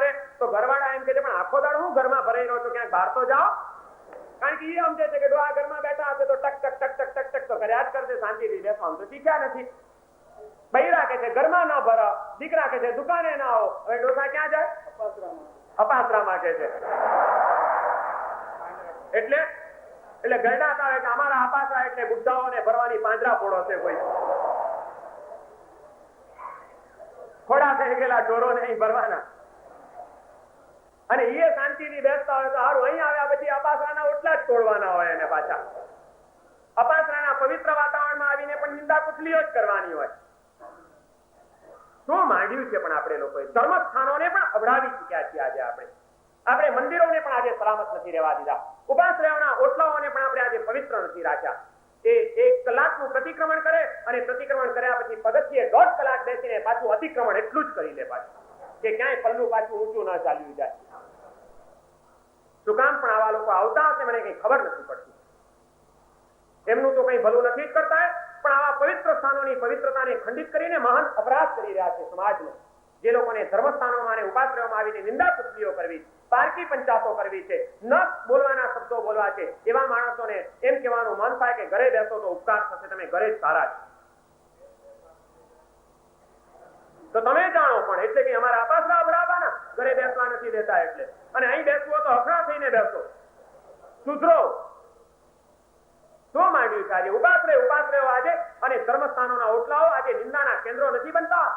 રહે તો ઘરવાળા એમ કે છે પણ આખો દાડો હું ઘરમાં ભરાઈ રહ્યો છું, ક્યાંક બહાર તો જાઓ. કારણ કે એ સમજે છે કે આ ઘરમાં બેઠા હશે તો ટક ટક ટક ટક ટક ટક તો કર્યા જ કરશે, શાંતિથી બેસવાનું તો શીખ્યા નથી. બૈરા કે છે ઘરમાં ના ભરો, દીકરા કે છે દુકાને ના આવો. હવે ડોસા ક્યાં જાય? અપાસરામાં કે છે. એટલે ગરડા હતા કે અમારા અપાસરા એટલે બુદ્ધાઓને ભરવાની પાંજરા પોળો છે. કોઈ ખોડા થઈ ગયેલા ઢોરોને અહીં ભરવાના. અને એ શાંતિથી બેસતા હોય તો સારું. અહીં આવ્યા પછી અપાસરાના ઓટલા જ તોડવાના હોય અને પાછા અપાસરાના પવિત્ર વાતાવરણમાં આવીને પણ નિંદા કુથલીઓ જ કરવાની હોય. શું માંડ્યું છે પણ આપણે લોકોએ ધર્મસ્થાનોને પણ અવડાવી ચૂક્યા છીએ આજે આપણે મંદિરોને પણ આજે સલામત નથી રહેવા દીધા, ઉપાશ્રયોના ઓટલાઓને પણ આપણે આજે પવિત્ર નથી રાખ્યા. એ 1 કલાકનું પ્રતિક્રમણ કરે અને પ્રતિક્રમણ કર્યા પછી પગથિયે 1.5 કલાક બેસીને પાછું અતિક્રમણ એટલું જ કરી લે પાછું, કે ક્યાંય પલ્લું પાછું ઊંચું ન ચાલ્યું જાય. શું કામ પણ આવા લોકો આવતા હશે મને કઈ ખબર નથી પડતી. એમનું તો કઈ ભલું નથી જ કરતા, પણ આવા પવિત્ર સ્થાનોની પવિત્રતાને ખંડિત કરીને મહાન અપરાધ કરી રહ્યા છે સમાજમાં. જે લોકોને ધર્મસ્થાનોમાં અને ઉપાશ્રયોમાં આવીને નિંદા કુસ્તીઓ કરવી, પારકી પંચાતો કરવી છે, ન બોલવાના શબ્દો બોલવા છે, એવા માણસોને એમ કહેવાનું મન થાય કે ઘરે બેસો તો ઉપકાર થશે, તમે ઘરે જ સારા છો. તો તમે જાણો પણ એટલે કે અમારા અપાસરા અભડાવવાના, ઘરે બેસવા નથી દેતા એટલે, અને અહીં બેસવો તો અખડા થઈને બેસો, સુધરો. શું માંડ્યું છે આજે ઉપાશ્રયો આજે અને ધર્મસ્થાનોના ઓટલાઓ આજે નિંદાના કેન્દ્રો નથી બનતા,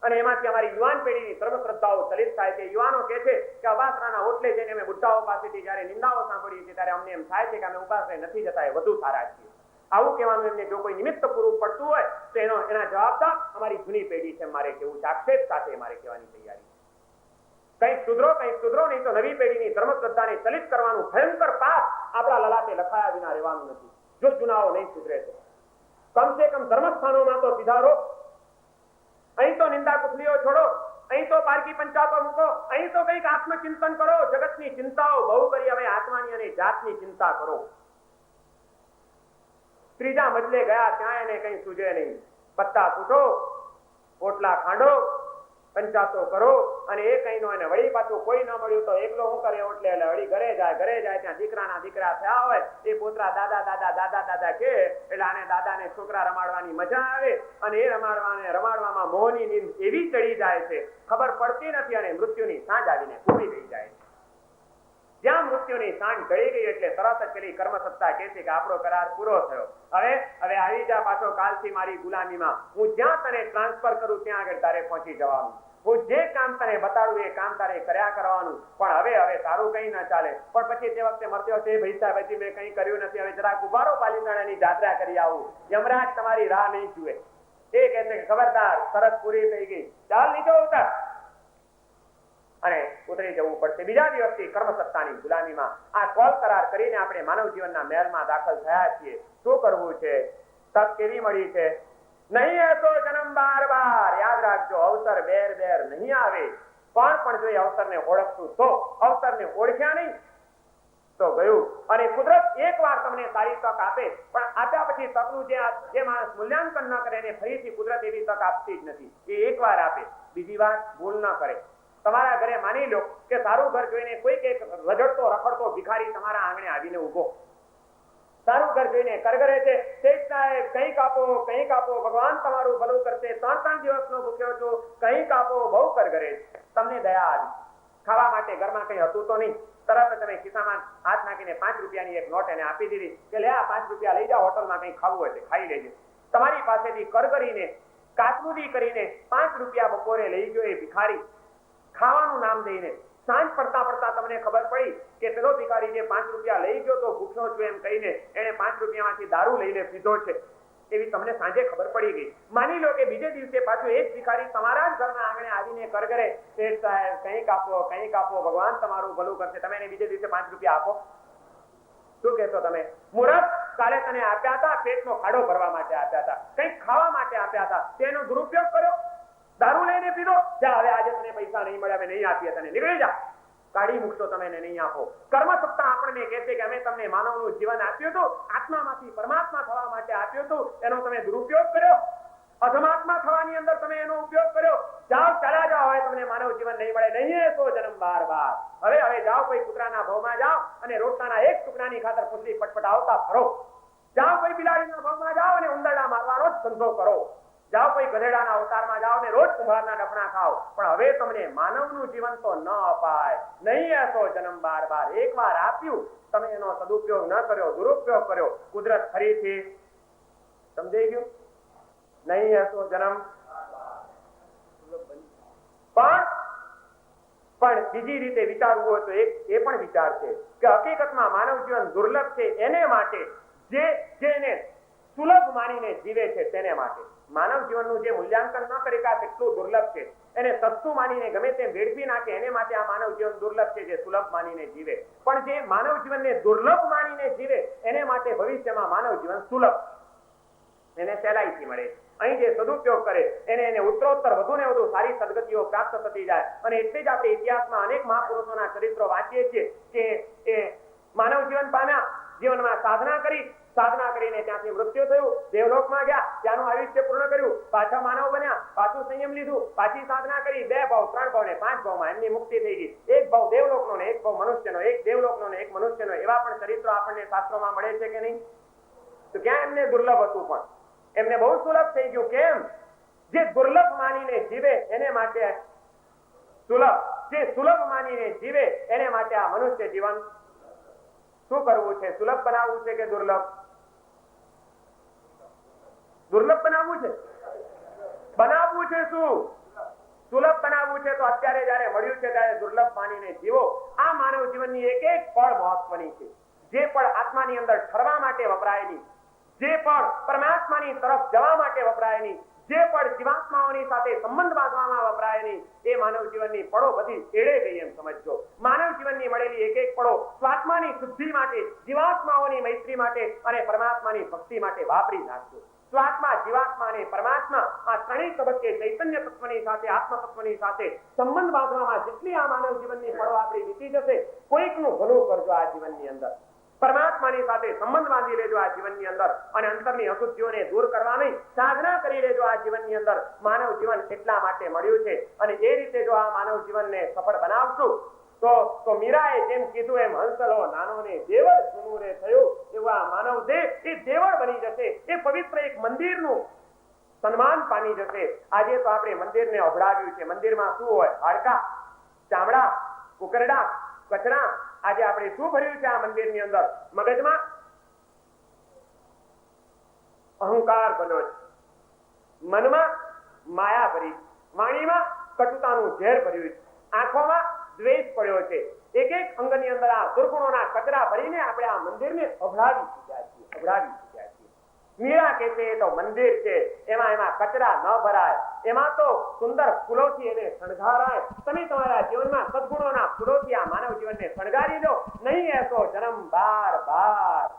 અને એમાંથી અમારી યુવાન પેઢીની ધર્મશ્રદ્ધાઓ ચલિત થાય છે. યુવાનો કહે છે કે ઉપાસનાના ઓટલે જઈને અમે બુટ્ટાઓ પાસેથી જયારે નિંદાઓ સાંભળીએ છીએ ત્યારે અમને એમ થાય છે કે અમે ઉપાશ્રય નથી જતા, એ વધુ સારા છીએ. આવું કહેવાનું એમને જો કોઈ નિમિત્ત પૂરું પડતું હોય તો એના જવાબદાર અમારી જૂની પેઢી છે, મારે કેવું છે, આક્ષેપ સાથે મારે કહેવાની તૈયારી. કંઈક સુધરો, નહીં તો નવી પેઢીની ધર્મશ્રદ્ધાને ચલિત કરવાનું ભયંકર પાપ આપણા લલાટે લખાયા વિના રહેવાનું નથી, જો જુનાઓ નહીં સુધરે તો. કમસે કમ ધર્મસ્થાનોમાં તો સુધારો. અહીં તો નિંદા કુથલીઓ છોડો, અહીં તો પારકી પંચાતો મૂકો, અહીં તો કંઈક આત્મચિંતન કરો. જગતની ચિંતાઓ બહુ કરી, હવે આત્માની અને જાતની ચિંતા કરો. ત્રીજા મજલે ગયા ત્યાં એને કઈ સૂજે નહીં. પત્તા કૂટો, પોટલા ખાંડો, પંચાતો કરો, અને એ કઈ નો એને વળી પાછું કોઈ ન મળ્યું તો એકલો શું કરે એટલે વળી ઘરે જાય ત્યાં દીકરાના દીકરા થયા હોય એ પોતરા દાદા કે એટલે આને દાદાને છોકરા રમાડવાની મજા આવે, અને એ રમાડવામાં મોહની નીંદ એવી ચડી જાય છે ખબર પડતી નથી, અને મૃત્યુની સાંજ આવીને ઊભી થઈ જાય છે. જ્યાં મૃત્યુની સાંજ ઢળી ગઈ એટલે તરત જ પેલી કર્મસત્તા કહે છે કે આપણો કરાર પૂરો થયો, હવે આવી જા પાછો કાલથી મારી ગુલામીમાં, હું જ્યાં તને ટ્રાન્સફર કરું ત્યાં આગળ તારે પહોંચી જવાનું, હું જે કામ તને બતાડું એ કામ તારે કર્યા કરવાનું, પણ હવે તારું કઈ ના ચાલે. પણ પછી તે વખતે મરતી વખતે ભાઈ સાહેબ હજી મેં કઈ કર્યું નથી, હવે જરાક ઉભારો, પાલીતાણાની જાત્રા કરી આવું, યમરાજ તમારી રાહ નહીં જુએ. એ કહે છે કે ખબરદાર, શરત પૂરી થઈ ગઈ, ચાલ નીચે ઉતર, અને ઉતરી જવું પડશે. બીજા દિવસથી કર્મસત્તાની ગુલામીમાં આ કોલ કરાર કરીને આપણે માનવ જીવનના મહેલમાં દાખલ થયા છીએ. શું કરવું છે? તક કેવી મળી છે? નહીં હતો જન્મ બાર, યાદ રાખજો, અવસર બેર નહીં આવે. પણ જો એ અવસરને ઓળખશું તો, અવસરને ઓળખ્યા નહીં તો ગયું. અને કુદરત એકવાર તમને સારી તક આપે, પણ આપ્યા પછી તકનું જે માણસ મૂલ્યાંકન ન કરે એને ફરીથી કુદરત એવી તક આપતી જ નથી. એ એકવાર આપે, બીજી વાર ભૂલ ન કરે. તમારા ઘરે માની લો કે સારું ઘર જોઈને કોઈક એક રઝળતો રખડતો ભિખારી તમારા આંગણે આવીને ઉભો, સારું ઘર જોઈને કરગરે છે, શેઠ સાહેબ કંઈક આપો, ભગવાન તમારું ભલું કરશે, 3 દિવસનો ભૂખ્યો છું, કંઈક આપો, બહુ કરગરે છે. તમને દયા આવી, ખાવા માટે ઘરમાં કંઈ હતું તો નહીં, તરત તમે ખિસ્સામાં હાથ નાખીને 5 રૂપિયાની એક નોટ એને આપી દીધી કે લે આ 5 રૂપિયા લઈ જાઓ, હોટલમાં કંઈ ખાવું હોય છે ખાઈ લેજે. તમારી પાસેથી કરગરીને કાચમુદી કરીને 5 રૂપિયા બપોરે લઈ ગયો એ ભિખારી, ખાવાનું નામ દઈને. સાંજ પડતા તમને ખબર પડી કે પેલો ભિખારી જે 5 રૂપિયા લઈ ગયો તો ભૂખ્યો છું એમ કહીને એને 5 રૂપિયામાંથી દારૂ લઈને પીધો છે, એવી તમને સાંજે ખબર પડી ગઈ. માની લો કે બીજે દિવસે પાછું એક ભિખારી તમારા જ ઘરના આંગણે આવીને કરગરે, શેઠ સાહેબ કંઈક આપો, ભગવાન તમારું ભલું કરશે, તમે એને બીજે દિવસે 5 રૂપિયા આપો? શું કહેશો તમે? મુહૂર્ત કાલે તને આપ્યા હતા, પેટનો ખાડો ભરવા માટે આપ્યા હતા, કંઈક ખાવા માટે આપ્યા હતા, તેનો દુરુપયોગ કર્યો, દારૂ લઈને પીધો. જા, હવે આજે તને પૈસા નહીં મળ્યા, અમે નહીં આપીએ તને, નીકળી જા, કાઢી મૂકશો તમે, એને નહીં આપો. કર્મ સત્તા આપણને કહે છે કે અમે તમને માનવનું જીવન આપ્યું હતું, આત્મામાંથી પરમાત્મા થવા માટે આપ્યું હતું, એનો તમે દુરુપયોગ કર્યો, અધમાત્મા થવાની અંદર તમે એનો ઉપયોગ કર્યો. જાઓ, ચલા જાઓ, હવે તમને માનવ જીવન નહીં મળે, નહીં તો જન્મ બાર. હવે જાઓ, કોઈ કૂતરાના ભાવમાં જાઓ અને રોટલાના એક ટુકડાની ખાતર પૂછડી પટપટાવતા ફરો. જાઓ, કોઈ બિલાડીના ભાવમાં જાઓ અને ઉંદરડા મારવાનો જ ધંધો કરો. જાઓ, કોઈ ગધેડાના અવતારમાં જાઓ ને રોજ કુંભારના ડફણા ખાઓ, પણ હવે તમને માનવનું જીવન તો ન અપાય. નહીં એસો જન્મ બાર. એકવાર આપ્યું, તમે એનો સદુપયોગ ન કર્યો, દુરુપયોગ કર્યો, કુદરત ફરીથી સમજાઈ ગયું. નહીં એસો જન્મ. પણ બીજી રીતે વિચારવું હોય તો એ પણ વિચાર છે કે હકીકતમાં માનવ જીવન દુર્લભ છે એને માટે, જે એને સુલભ માનીને જીવે છે તેને માટે. માનવ જીવનનું જે મૂલ્યાંકન ન કરી કે કેટલું દુર્લભ છે, એને સસ્તું માનીને ગમે તેમ વેડફી નાખે, એને માટે આ માનવ જીવન દુર્લભ છે. જે સુલભ માનીને જીવે, પણ જે માનવ જીવનને દુર્લભ માનીને જીવે એને માટે ભવિષ્યમાં માનવ જીવન સુલભ, એને સહેલાઈથી મળે. અહીં જે સદુપયોગ કરે એને ઉત્તરોત્તર વધુ ને વધુ સારી સદગતિઓ પ્રાપ્ત થતી જાય. અને એટલે જ આપણે ઇતિહાસમાં અનેક મહાપુરુષોના ચરિત્રો વાંચીએ છીએ કે એ માનવ જીવન પામ્યા, જીવનમાં સાધના કરીને ત્યાંથી મૃત્યુ થયું, દેવલોકમાં ગયા, ત્યાંનું આયુષ્ય પૂર્ણ કર્યું, પાછા માનવ બન્યા, પાછું સંયમ લીધું, પાછી સાધના કરી, 2 ભાવ 3 ભાવ ને 5 ભાવમાં એમની મુક્તિ થઈ ગઈ. એક ભાવ દેવલોકનો ને એક ભાવ મનુષ્યનો, એક દેવલોકનો ને એક મનુષ્યનો. એવા પણ ચરિત્રો આપણને શાસ્ત્રોમાં મળે છે કે નહીં? તો ક્યાં એમને દુર્લભ હતું, પણ એમને બહુ સુલભ થઈ ગયું. કેમ? જે દુર્લભ માનીને જીવે એને માટે સુલભ, જે સુલભ માનીને જીવે એને માટે આ મનુષ્ય જીવન શું કરવું છે? સુલભ બનાવવું છે કે દુર્લભ? દુર્લભ બનાવવું છે. બનાવવું છે શું? સુલભ બનાવવું છે. તો અત્યારે જયારે મળ્યું છે ત્યારે દુર્લભ માનીને જીવો. આ માનવ જીવનની એક એક પળ મહત્વની છે. જે પળ આત્માની અંદર ઠરવા માટે વપરાયેલી, જે પળ પરમાત્માની તરફ જવા માટે વપરાયેલી, જે પળ જીવાત્માઓની સાથે સંબંધ બાંધવામાં વપરાયેલી, એ માનવ જીવનની પળો બધી એળે ગઈ એમ સમજજો. માનવ જીવનની મળેલી એક એક પળો સ્વાત્માની શુદ્ધિ માટે, જીવાત્માઓની મૈત્રી માટે અને પરમાત્માની ભક્તિ માટે વાપરી નાખજો. સ્વાત્મા, જીવાત્મા અને પરમાત્મા આ ત્રણેય તબક્કે ચૈતન્ય તત્વની સાથે, આત્મ તત્વની સાથે સંબંધ બાંધવામાં જેટલી આ માનવ જીવનની પળો આપણી વીતી જશે, કોઈકનું ભલું કરજો આ જીવનની અંદર. પરમાત્માની સાથે સંબંધ બાંધી લેજો આ જીવનની અંદર, અને અંતરની અશુદ્ધિઓને દૂર કરવાની સાધના કરી લેજો આ જીવનની અંદર. માનવ જીવન એટલા માટે મળ્યું છે, અને એ રીતે જો આ માનવ જીવનને સફળ બનાવશું તો મીરાએ જેમ કીધું એમ હંસલો નાનો ને દેવળ જૂનું રે થયું, એવું આ માનવ દેહ એ દેવળ બની જશે. એ પવિત્ર એક મંદિરનું સન્માન પામી જશે. આજે તો આપણે મંદિરને અભડાવ્યું છે. મંદિરમાં શું હોય? હાડકા, ચામડા, ઉકરડા, કચરા. આજે આપણે શું ભર્યું છે આ મંદિરની અંદર? મગજમાં અહંકાર બન્યો છે, મનમાં માયા ભરી, વાણીમાં કટુતાનું ઝેર ભર્યું છે, આંખોમાં દ્વેષ પડ્યો છે. એક એક અંગની અંદર આ દુર્ગુણોના કચરા ભરીને આપણે આ મંદિરને અભડાવી ચૂક્યા છીએ. મીરા કહે છે એ તો મંદિર છે, એમાં કચરા ન ભરાય, એમાં તો સુંદર ફૂલોથી એને શણગારાય. તમે તમારા જીવનમાં સદગુણોના ફૂલોથી આ માનવ જીવનને શણગારી લો. નહીં એસો જન્મ બાર બાર,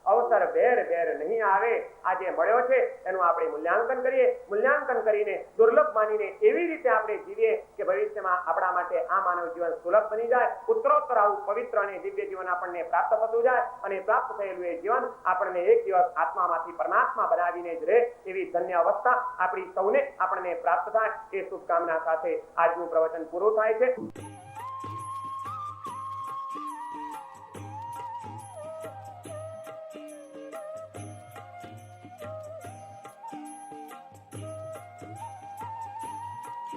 અવસર બેર નહીં આવે. આજે મળ્યો છે એનું આપણે મૂલ્યાંકન કરીએ. મૂલ્યાંકન કરીને દુર્લભ માનીને એવી રીતે આપણે જીવીએ કે ભવિષ્યમાં આપણા માટે આ માનવ જીવન સુલભ બની જાય. ઉત્તરોત્તર આવું પવિત્ર અને દિવ્ય જીવન આપણને પ્રાપ્ત થતું જાય, અને પ્રાપ્ત થયેલું એ જીવન આપણને એક દિવસ આત્મામાંથી પરમાત્મા બનાવીને જ રહે એવી ધન્ય અવસ્થા આપણી સૌને આપણને પ્રાપ્ત થાય. એ શુભકામના સાથે આજનું પ્રવચન પૂરું થાય છે.